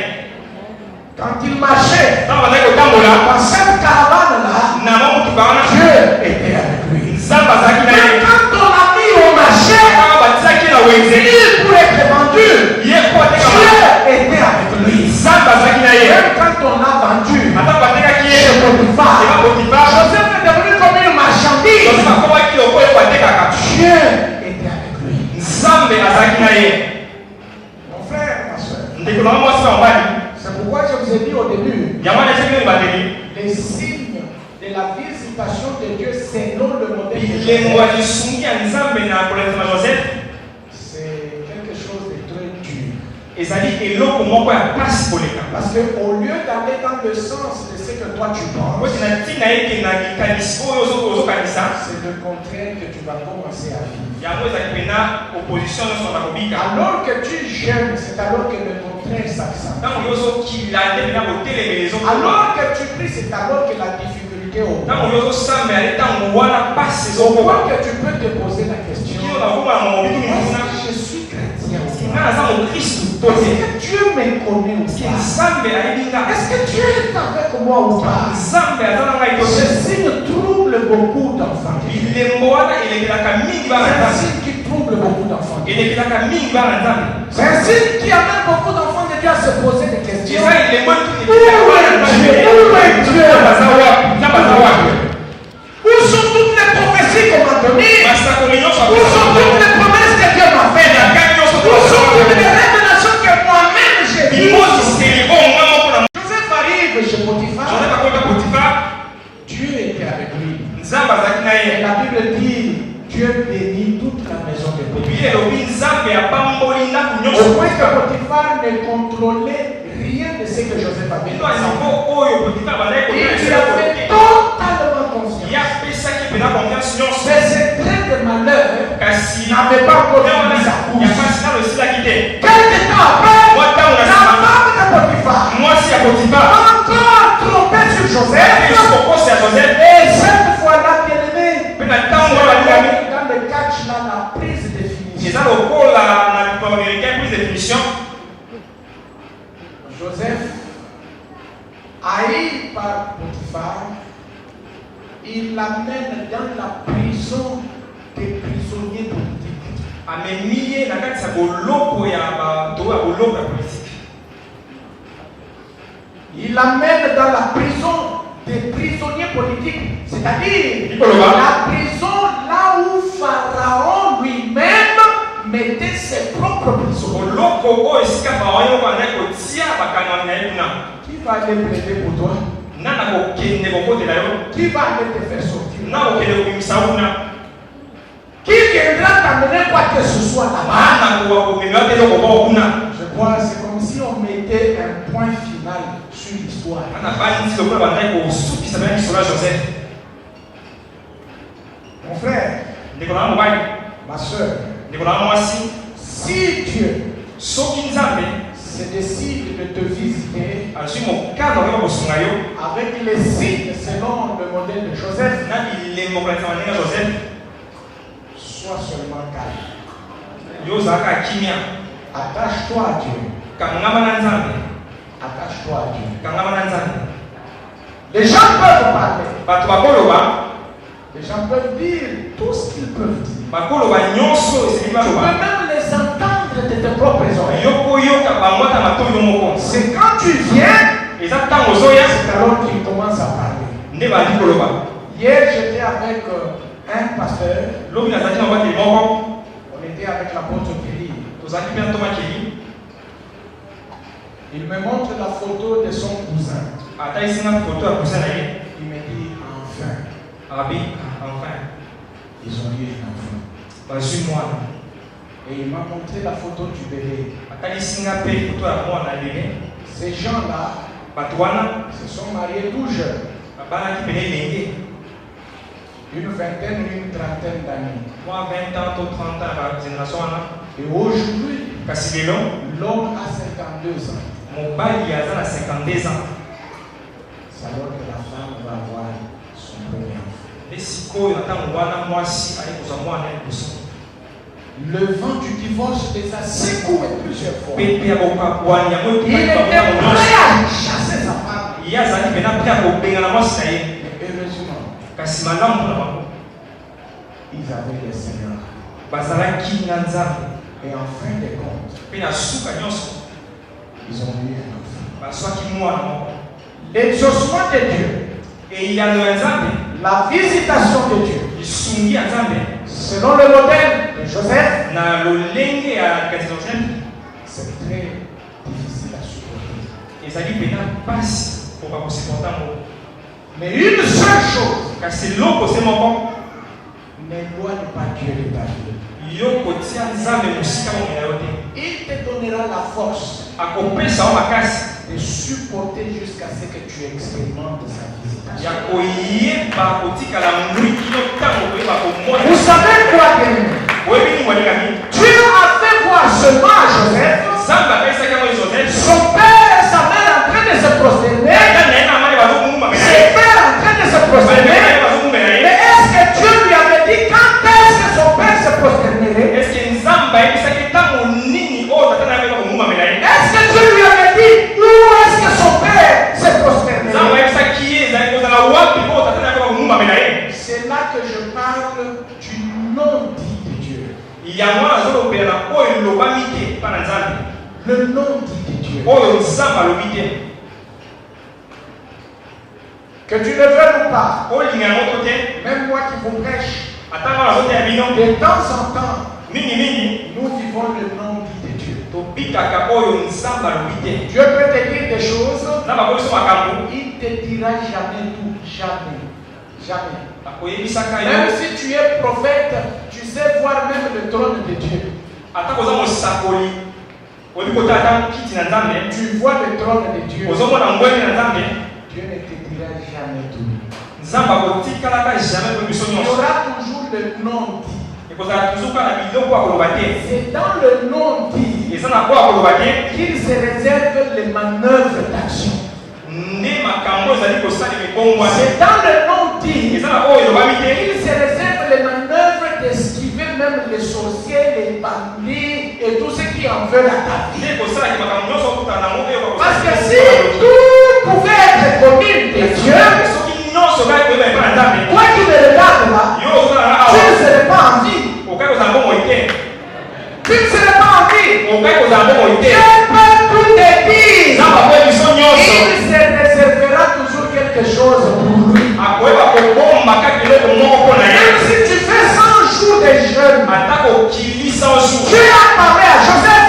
Quand il marchait Ntango bazalaki kotambola dans cette caravane-là, na motuka wana, Dieu était avec lui. Nzambe azalaki na ye. Mais quand on l'a mis au marché, Ntango batiaki na wenze, pour être vendu, ye mpo atekama, Dieu était avec lui. Nzambe azalaki na ye. Même quand on l'a vendu, Atako batekaki ye, chez Potiphar, eba Potifar, Joseph est devenu comme une marchandise. Joseph akomaki lokola oyo batekaka. Dieu était avec lui. Nzambe azalaki na ye. Mon frère, ma soeur, Ndeko na mwasi na mobali, c'est pourquoi je vous ai dit au début, yango wana esengeli libateli, les signes de la visitation de Dieu selon le modèle de bilembo ya Joseph, lisungi ya Nzambe na kolekisa na Joseph c'est quelque chose de très dur. ezali eloko moko ya pasi koleka. Parce qu'au lieu d'aller dans le sens de ce que toi tu penses, Oti na ntina ete na likanisi oyo ozokanisa, c'est le contraire que tu vas commencer à vivre. yango ezali mpena opposition nyonso na kobika. Alors que tu jeûnes, c'est alors que le contraire s'accentue. Ntango yo ozokila nde mpena kotelemela ezokoma. Alors que tu pries, c'est alors que la difficulté augmente. Ntango yo ozosambela nde ntango wana pasi Au ezokoma. point que tu peux te poser la question, Kino nakoma na mobitu mimuna, est-ce que je suis chrétien ou nga pas? naza mokristu to Est-ce te? que Dieu me connaît ou Ke pas? Nzambe ayebi nga? Est-ce que Dieu est avec moi ou pas? Nzambe aza na ngai to Ce te? signe trouble beaucoup d'enfants. Bilembo wana elekelaka mingi bana C'est un Nzambe. signe qui trouble beaucoup d'enfants. Elekelaka mingi bana Nzambe. C'est un signe qui amène beaucoup d'enfants de Dieu à se poser des questions. eza elembo etu Où est Dieu? baza wapi? Nzambe aza wapi? Où sont toutes les prophéties qu'on m'a données? Masakoli nyonso Où sont toutes les promesses que Dieu m'a faites? akani nyonso Où sont toutes les révélations que moi-même j'ai vues? bimotiseli bonga moko na Joseph arrive chez Potiphar. Joseph akota Potifar, Dieu était avec lui. Nzambe azalaki na Et ye. la Bible dit, Dieu bénit toute la maison de Biblia Potiphar. elobi Nzambe apamboli ndako Au nyonso. point que Potiphar ne contrôlait rien de ce que Joseph avait Bino dit. aliko oyo Potifar bazalaki Il koyeba lui esika avait kote. totalement confiance. Ye apesaki mpena confiance nyonso. Mais c'est très de malheur Kasi n'avait pas encore ya fini sa course. pasi nano esilaki te. Quelque temps après, Mwa ntango na la nsima, femme de Potiphar mwasi ya Potifar encore trompé sur Joseph. kokosi ya Joseph Et cette fois-là, bien aimé, mpe na ntango oyo balingami dans le catch là, la prise de finition. eza lokola na likambo américain prise de finition. Joseph, haï par Potiphar, il l'amène dans la prison des prisonniers politiques. amemi ye na kati ya boloko ya bato ya boloko ya politike. Il l'amène dans la prison des prisonniers politiques, c'est-à-dire Nikoloba. la prison là où Pharaon lui-même mettait ses propres prisonniers. boloko oyo esika faraon yoko andaki kotia bakangami na ye kuna. Qui va aller plaider pour toi? Nana kokende kokotela yo, Qui va aller te faire sortir? na kokende kobimisa kuna, Qui viendra t'amener quoi que ce soit là-bas? maana kowa komema te eloko moko kuna. Je crois que c'est comme si on mettait un point final sur l'histoire. Ana bani nti lokola bandaki kosukisa bana lisolo ya Joseph. Mon frère, Ndeko na mobali, ma soeur, ndeko na mwasi, si Dieu soki Nzambe se décide de te visiter azwi mokano oyo kosunga yo avec les signes selon le modèle de Joseph, na bilembo kolakisa bandenge ya Joseph, sois seulement calme. yo ozalaka kimia. Attache-toi à Dieu. Kangama na Nzambe, Attache-toi à Dieu. kangama na Nzambe. Les gens peuvent parler. Bato bakoloba, Les gens peuvent dire tout ce qu'ils peuvent dire. bakoloba nyonso esili Tu peux baloba. même les entendre entendre de tes propres oreilles. C'est quand tu viens, c'est alors qu'il commence à parler. Hier, j'étais avec un pasteur. On était avec l'apôtre Kelly. Il me montre la photo de son cousin. Il me dit enfin. Ils ont eu un enfant. Et il m'a montré la photo du bébé. Ces gens-là se sont mariés tout jeunes. Une vingtaine ou une trentaine d'années. 20 ans, 30 ans, Et aujourd'hui, l'homme a 52 ans. Mon bail il y a 52 ans. C'est alors que la femme va avoir son premier enfant. Le vent du divorce les a secoués plusieurs fois. Il était prêt à chasser sa femme. Mais heureusement, ils avaient le Seigneur. Et en fin de compte, ils ont eu un enfant. L'exaucement de Dieu, la visitation de Dieu, selon le modèle de Joseph, c'est très difficile à supporter. Mais une seule chose n'éloigne pas Dieu de ta vie. Il te donnera la force de supporter jusqu'à ce que tu expérimentes sa visitation. Vous savez quoi, bien? Dieu a fait voir seulement à Joseph son père et sa mère en train de se prosterner. Ses pères en train de se prosterner. Mais est-ce que Dieu lui avait dit quand est-ce que son père se prosternerait? Est-ce que Dieu lui avait dit où est-ce que son père se prosternerait? C'est là que je parle du non-dit de Dieu. Le non-dit de Dieu. Que tu le veuilles ou pas, même moi qui vous prêche, de temps en temps, nous vivons le non-dit de Dieu. Dieu peut te dire des choses, il ne te dira jamais tout, jamais. Jamais. Même si tu es prophète, tu sais voir même le trône de Dieu. Tu vois le trône de Dieu. Dieu ne te dira jamais tout. Il y aura toujours le non-dit. C'est dans le non-dit qu'il se réserve les manœuvres d'action. C'est dans le non-dit qu'il se réserve les manœuvres d'esquiver même les sorciers, les bandits et tout ce qui en veut à ta vie. Parce que si tout pouvait être commune de Dieu, toi qui me regardes là, tu ne serais pas en vie. Tu ne serais pas en vie. Dieu peut tout te dire. Il se réservera toujours quelque chose pour lui. Même si tu fais 100 jours de jeûne, Dieu a parlé à Joseph.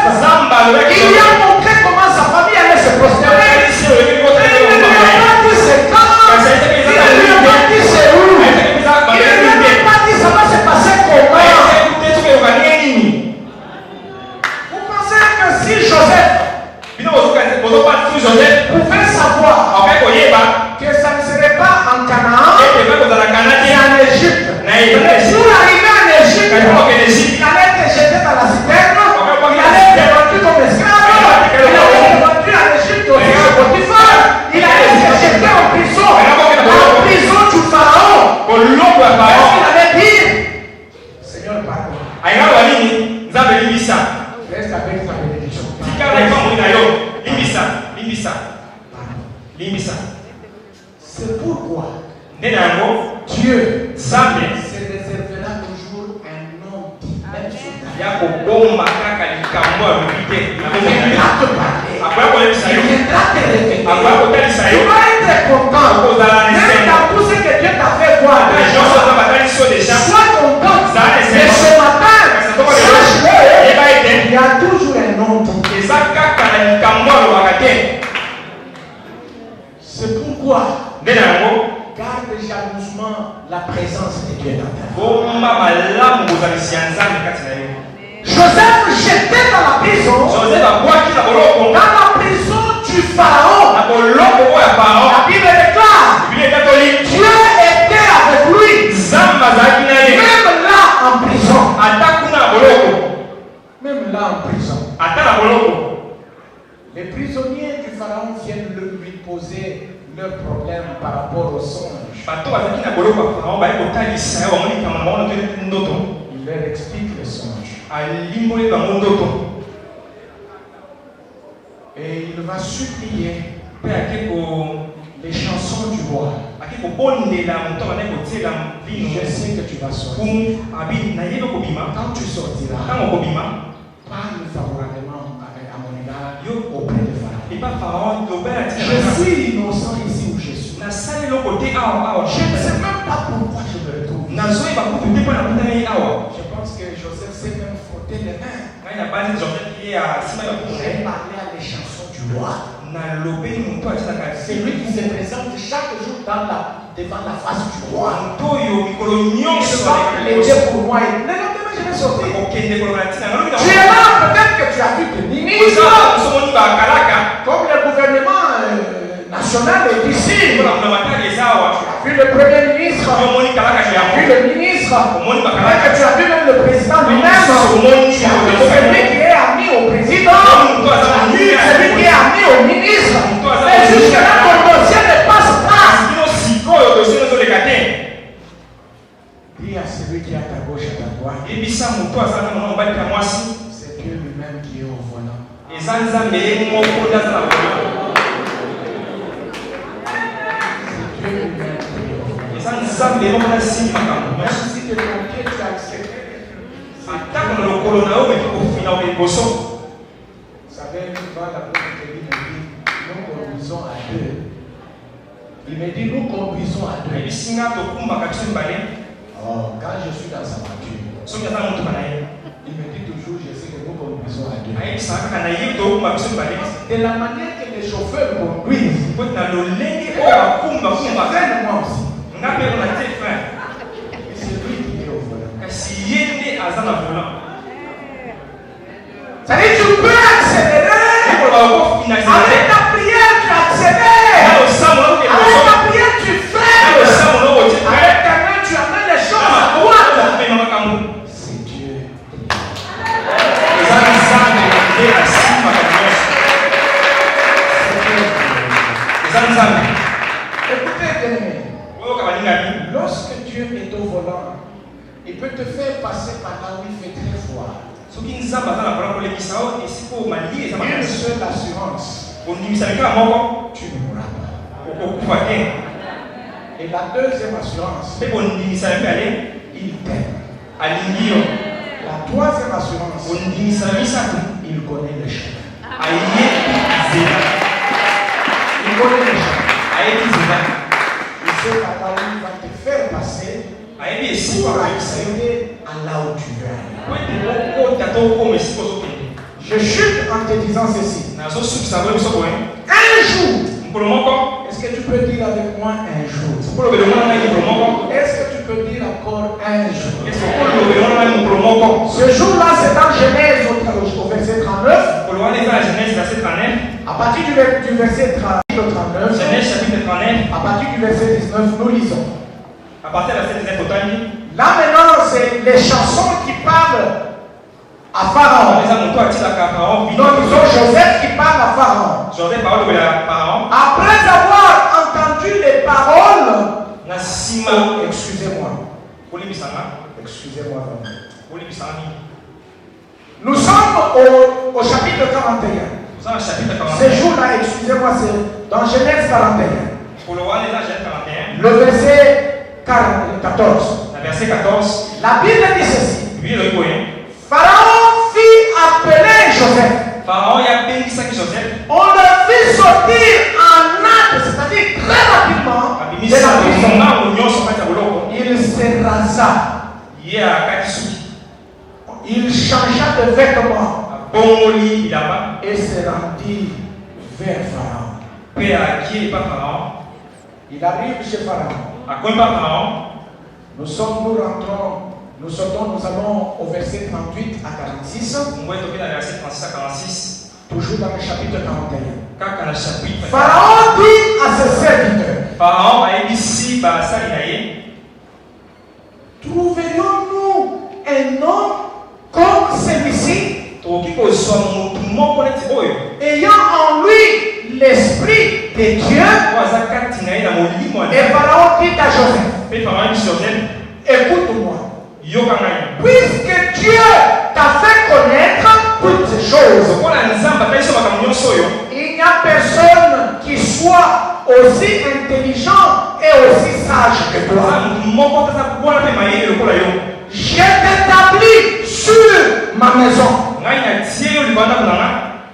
Il lui a montré comment sa famille allait se prosterner. Il ne lui a pas dit c'est quand. Il ne lui a pas dit c'est où. Il ne lui a pas dit ça va se passer comment. Vous pensez que si Joseph pouvait savoir que ça ne serait pas en Canaan, mais en Égypte. Pour arriver en Égypte, il allait être jeté dans la citerne, il allait être vendu comme esclave, il allait être vendu en Égypte au Potiphar, il allait être jeté en prison du Pharaon. Qu'est-ce qu'il allait dire? Seigneur, pardon. Reste avec ta bénédiction. C'est pourquoi Dieu se réservera toujours un nom même sur ta vie. viendra te parler. Il viendra te révéler. Tu vas être content. Même dans tout ce que Dieu t'a fait voir. Sois content. Mais ce matin, sache-le, il y a toujours un autre. C'est pourquoi garde jalousement la présence de Dieu dans ta vie. Joseph jeté dans la prison. Dans la prison du Pharaon. La Bible déclare Dieu était avec lui. Même là en prison. Même là en prison. Les prisonniers du Pharaon viennent lui poser leurs problèmes par rapport au songe. Il leur explique le songe. Et il va supplier les chansons du roi. Je sais que tu vas sortir. Quand tu sortiras, parle favorablement à mon égard auprès de Pharaon. Je suis innocent ici où je suis. Je ne sais même pas pourquoi je me retrouve. Je pense que Joseph s'est même frotté les mains. J'ai parlé à les chansons du roi. C'est lui qui se présente chaque jour devant la face du roi. Je vais plaider pour moi. Je vais sortir. Tu es là, peut-être que tu as vu des ministres. Comme le gouvernement national est ici. Tu as vu le premier ministre. Tu as vu le ministre. Peut-être que tu as vu même le président lui-même. Tu as vu celui qui est ami au président. Celui qui est ami au ministre. Mais jusque-là, ton dossier ne passe pas. Dis à celui qui est à ta gauche, à ta droite. C'est Dieu lui-même qui est au volant. Même si de ton pied tu as accepté. Vous savez, une fois l'apôtre me dit, nous conduisons à deux. Il me dit, nous conduisons à deux. Oh, quand je suis dans sa voiture, il me dit toujours, je sais que nous conduisons à deux. De la manière que les chauffeurs conduisent, ils freine moi aussi. Et c'est lui qui est au volant. Ça dit, tu peux accélérer. Avec ta prière, tu accélères. Avec ta prière, tu freines. Avec ta main, tu amènes les choses à droite. C'est Dieu. Écoutez, bien-aimés. Lorsque Dieu est au volant, il peut te faire passer par là où il fait très froid. Une seule assurance, tu ne mourras pas. Et la deuxième assurance, il t'aime. La troisième assurance, il connaît le chemin. Il connaît le chemin. Il sait par là où il va te faire passer pour accéder à là où tu veux aller. Je chute en te disant ceci. Un jour, est-ce que tu peux dire avec moi un jour? Est-ce que tu peux dire encore un jour? Ce jour-là, c'est dans Genèse au verset 39. À partir du verset 39, à partir du verset 19, nous lisons. Là maintenant, c'est les chansons qui parlent à Pharaon. Donc disons Joseph qui parle à Pharaon. Après avoir entendu les paroles, excusez-moi. Excusez-moi vraiment. Nous sommes au chapitre 41. Ce jour-là, excusez-moi, c'est dans Genèse 41. Le verset 14. La Bible dit ceci. Pharaon fit appeler Joseph. Pharaon y a béni ça que Joseph. On le fit sortir en acte, c'est-à-dire très rapidement. De la prison. Il se rasa. Il changea de vêtements. Et se rendit vers Pharaon. Il arrive chez Pharaon. Nous sortons, nous allons au verset 38 à 46. Toujours dans le chapitre 41. Pharaon dit à ses serviteurs, trouverions-nous un homme comme celui-ci, ayant en lui l'esprit de Dieu? Et Pharaon dit à Joseph, écoute-moi, puisque Dieu t'a fait connaître toutes ces choses, il n'y a personne qui soit aussi intelligent et aussi sage que toi. Je t'établis sur ma maison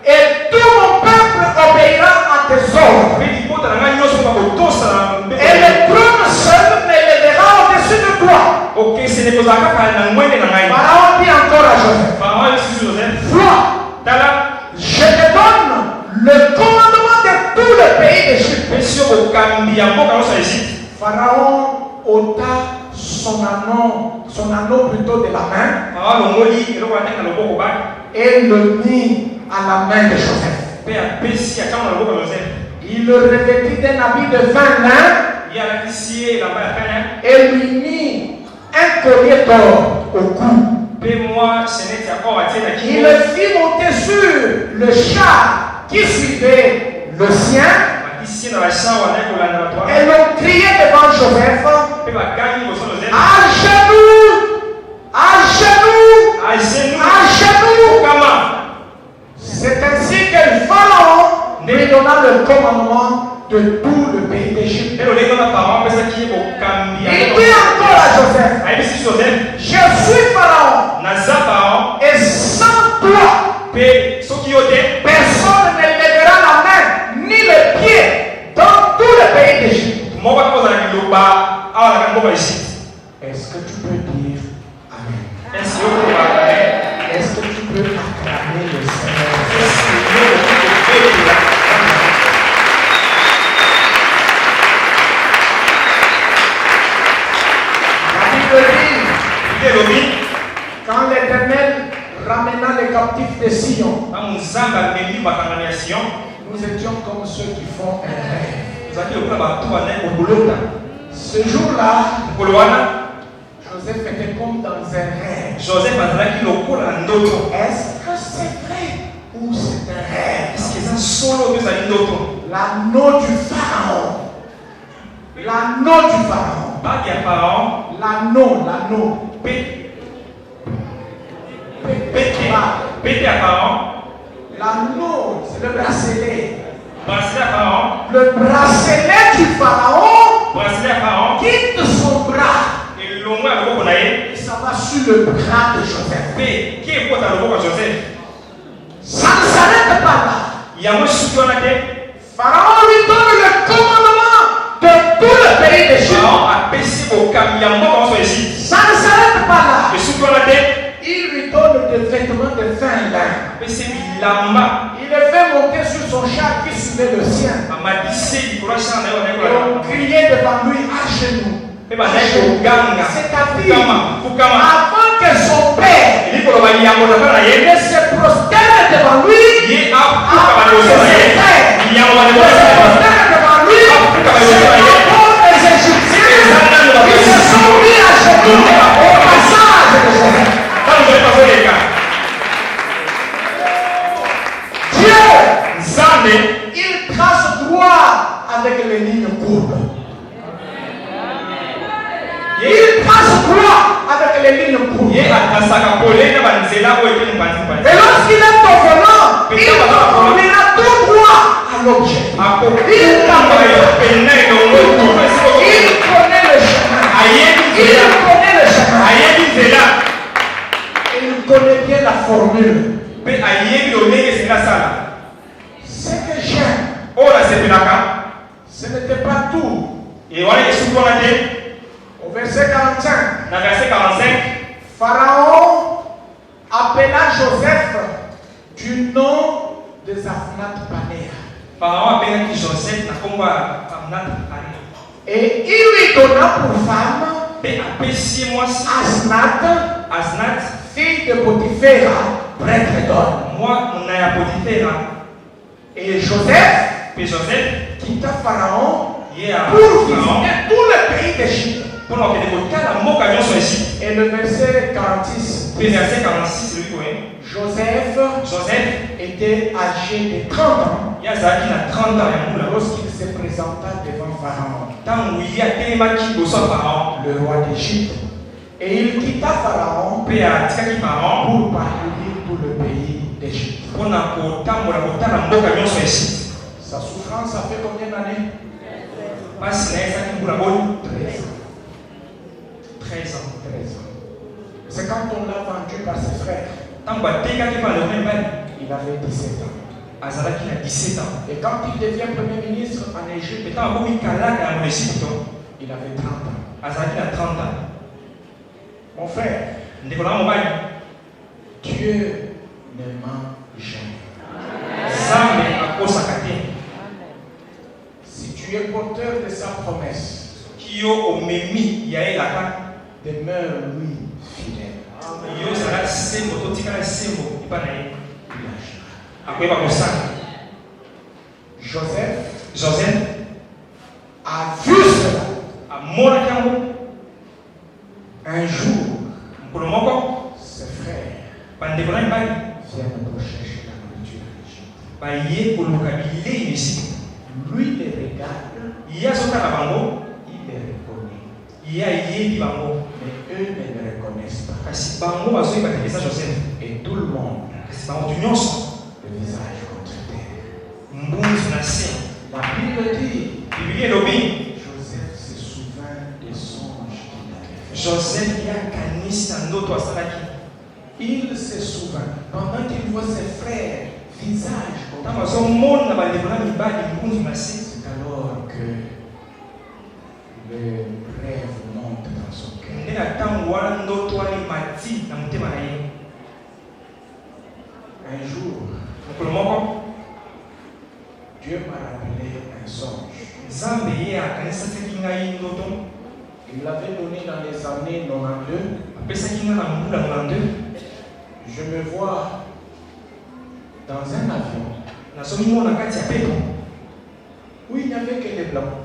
et tout mon peuple obéira à tes ordres. Et le trône seul m'élèvera au-dessus de toi. Pharaon dit encore à Joseph, vois, je te donne le commandement de tout le pays d'Égypte. Pharaon ôta son anneau plutôt de la main et le mit à la main de Joseph. Il le revêtit d'un habit de fin lin et lui mit un collier d'or au cou. Il le fit monter sur le char qui suivait le sien et l'on criait devant Joseph, à genoux, à genoux, à genoux. C'est ainsi que le Pharaon lui donna le commandement de tout le pays d'Égypte. Il dit encore à Joseph, je suis Pharaon, et sans toi, personne ne lèvera la main ni le pied dans tout le pays d'Égypte. Est-ce que tu peux dire Amen? Est-ce que tu peux acclamer le Seigneur? Quand l'Éternel ramena les captifs de Sion, nous étions comme ceux qui font un rêve. Ce jour-là, Joseph était comme dans un rêve. Est-ce que c'est vrai ou c'est un rêve? L'anneau du Pharaon. L'anneau du Pharaon. L'anneau. L'anneau, c'est le bracelet. Le bracelet du Pharaon quitte son bras. Et ça va sur le bras de Joseph. Ça ne s'arrête pas là. Pharaon lui donne le commandement de tout le pays d'Égypte. Ça ne s'arrête pas là. Il lui donne des vêtements de fin lin. Il le fait monter sur son char qui suivait le sien. Et on criait devant lui à genoux. C'est-à-dire, avant que son père ne se prosterne devant lui, avant que ses frères ne se prosternent devant lui, c'est d'abord les Égyptiens qui se sont mis à genoux au passage de Joseph. Dieu, il trace droit avec les lignes courbes. Il trace droit avec les lignes courbes. Et lorsqu'il est au volant, il conduira tout droit à l'objet. Il connaît le chemin. Et il connaît bien la formule. Ce que j'aime, ce ce n'était pas tout. Et voilà, Au verset 45, dans verset 45, Pharaon appela Joseph du nom de Zaphnath Panéa. Pharaon appela Joseph na kombo ya Zaphnath Panéa. Et il lui donna pour femme Asnath, fille de Potiphera, prêtre d'On. Moi, on a Potiphera. Et Joseph quitta Pharaon pour visiter tout le pays d'Égypte. Et le verset 46, Joseph était âgé de 30 ans lorsqu'il se présenta devant Pharaon, le roi d'Égypte. Et il quitta Pharaon pour parcourir tout le pays d'Égypte. Sa souffrance a fait combien d'années? 13 ans. C'est quand on l'a vendu par ses frères. Il avait 17 ans. Et quand il devient premier ministre en Égypte, il avait 30 ans. Mon frère, Dieu ne ment jamais. Si tu es porteur de sa promesse, demeure-lui fidèle. Joseph a vu cela. Un jour, ses frères viennent pour chercher la nourriture en Égypte. Lui les regarde, il les reconnaît. Mais eux ne le reconnaissent pas. Et tout le monde, le visage contre terre. La Bible dit, Joseph se souvint des songes qu'il avait fait. Il se souvint, pendant qu'il voit ses frères, visage contre terre. C'est alors que le rêve monte dans son cœur. Un jour, Dieu m'a rappelé un songe. Il l'avait donné dans les années 92. Je me vois dans un avion où il n'y avait que des blancs.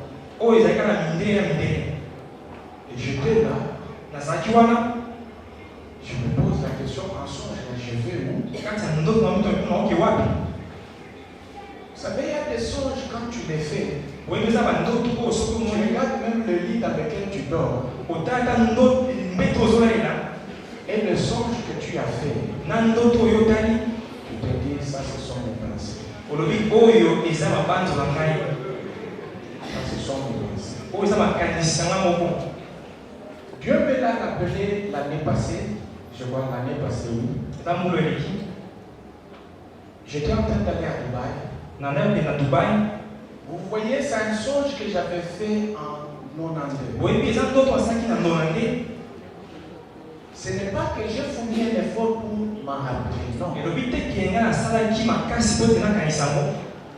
Et j'étais là. Je me pose la question en songe, je vais où? Vous savez, il y a des songes quand tu les fais. Tu regardes même le lit dans lequel tu dors. Et le songe que tu as fait, tu te dis, ça ce sont mes pensées. Ça ce sont mes pensées. Dieu me l'a rappelé l'année passée. Je vois l'année passée, oui. J'étais en train d'aller à Dubaï. Vous voyez, c'est un songe que j'avais fait en 92. Ce n'est pas que j'ai fourni un effort pour m'en rappeler, non.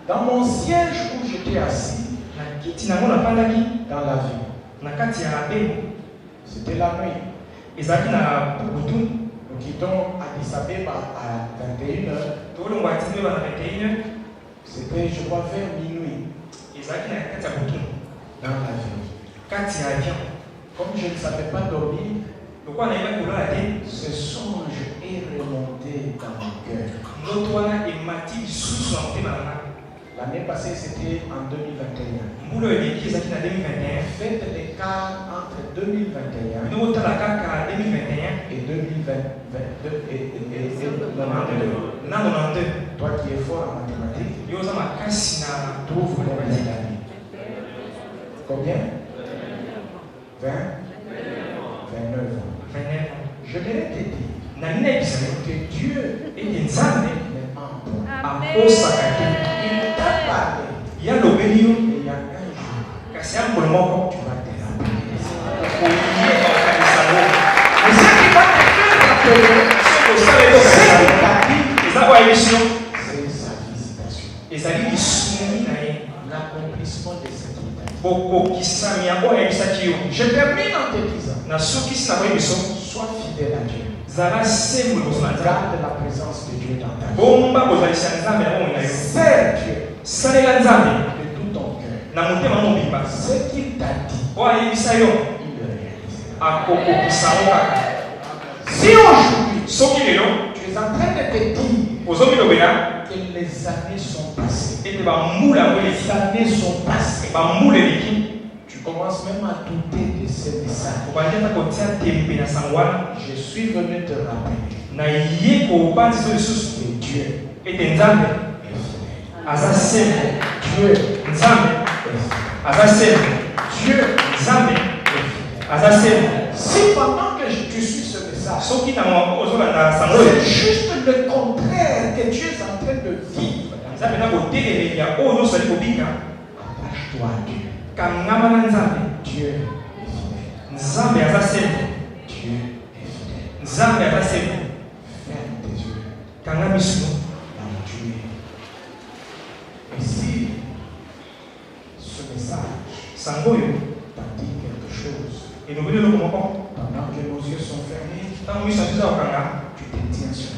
Dans mon siège où j'étais assis, dans l'avion, c'était la nuit. Nous quittons Addis Abeba à 21h. C'était, je crois, vers minuit. Dans l'avion. Comme je ne savais pas dormir, ce songe est remonté dans mon cœur. L'année passée, c'était en 2021. Faites l'écart entre 2021 et 2022. Toi qui es fort en mathématiques, trouve combien d'années? Combien? 20? 29 ans. Je voudrais te dire, que Dieu et nzambe aime. akosaka te. Il t'a parlé. Yalobeli yo Il y a un jour, kasi ya mokolo moko tu vas te rappeler. okoyeba okanisa ngo. Et ce qui va te faire rappeler, Soki osala ete c'est okanisa qu'il ngo, t'a dit, eza kwa émission c'est sa visitation. ezali lisumu na ye L'accomplissement de ce qu'il t'a dit. bokokisami ya oyo ayebisaki yo. Je termine en te disant, nasukisi na koyebi biso sois fidèle à Dieu. zala sembo liboso na nzambe. Garde la présence de Dieu dans ta vie. bomba kozalisa nzambe na bomoi na yo. Sers Dieu salela nzambe de tout ton cœur. na motema mobimba. Ce qu'il t'a dit, oyo ayebisa yo il le réalisera. akokokisa ngo kaka. Si aujourd'hui, soki lelo tu es en train de te dire ozomilobela que les années sont passées, ete bambula yango les eleki, années sont passées, bambula eleki, tu commences même à douter de ce message. obandi ata kotia tembe na sango wana. Je suis venu te rappeler na ye kobatisa lisusu que Dieu ete nzambe est fidèle. aza sembo. Dieu nzambe est fidèle. aza sembo. Dieu nzambe est fidèle. aza sembo. Si pendant que tu suis ce message, soki na ozolanda sango c'est oyo juste le contraire que tu es en train de vivre, nzambe na kotelemeli ya oyo nyonso ali kobika, attache-toi à Dieu. kangama na nzambe. Dieu est fidèle. nzambe aza sembo. Dieu est fidèle. nzambe aza sembo. Ferme tes yeux kanga miso là où tu es. Et si ce message sango oyo t'a dit quelque chose, elobeli eloko moko pendant que nos yeux sont fermés, ntango miso na biso ya kokanga tu te tiens sur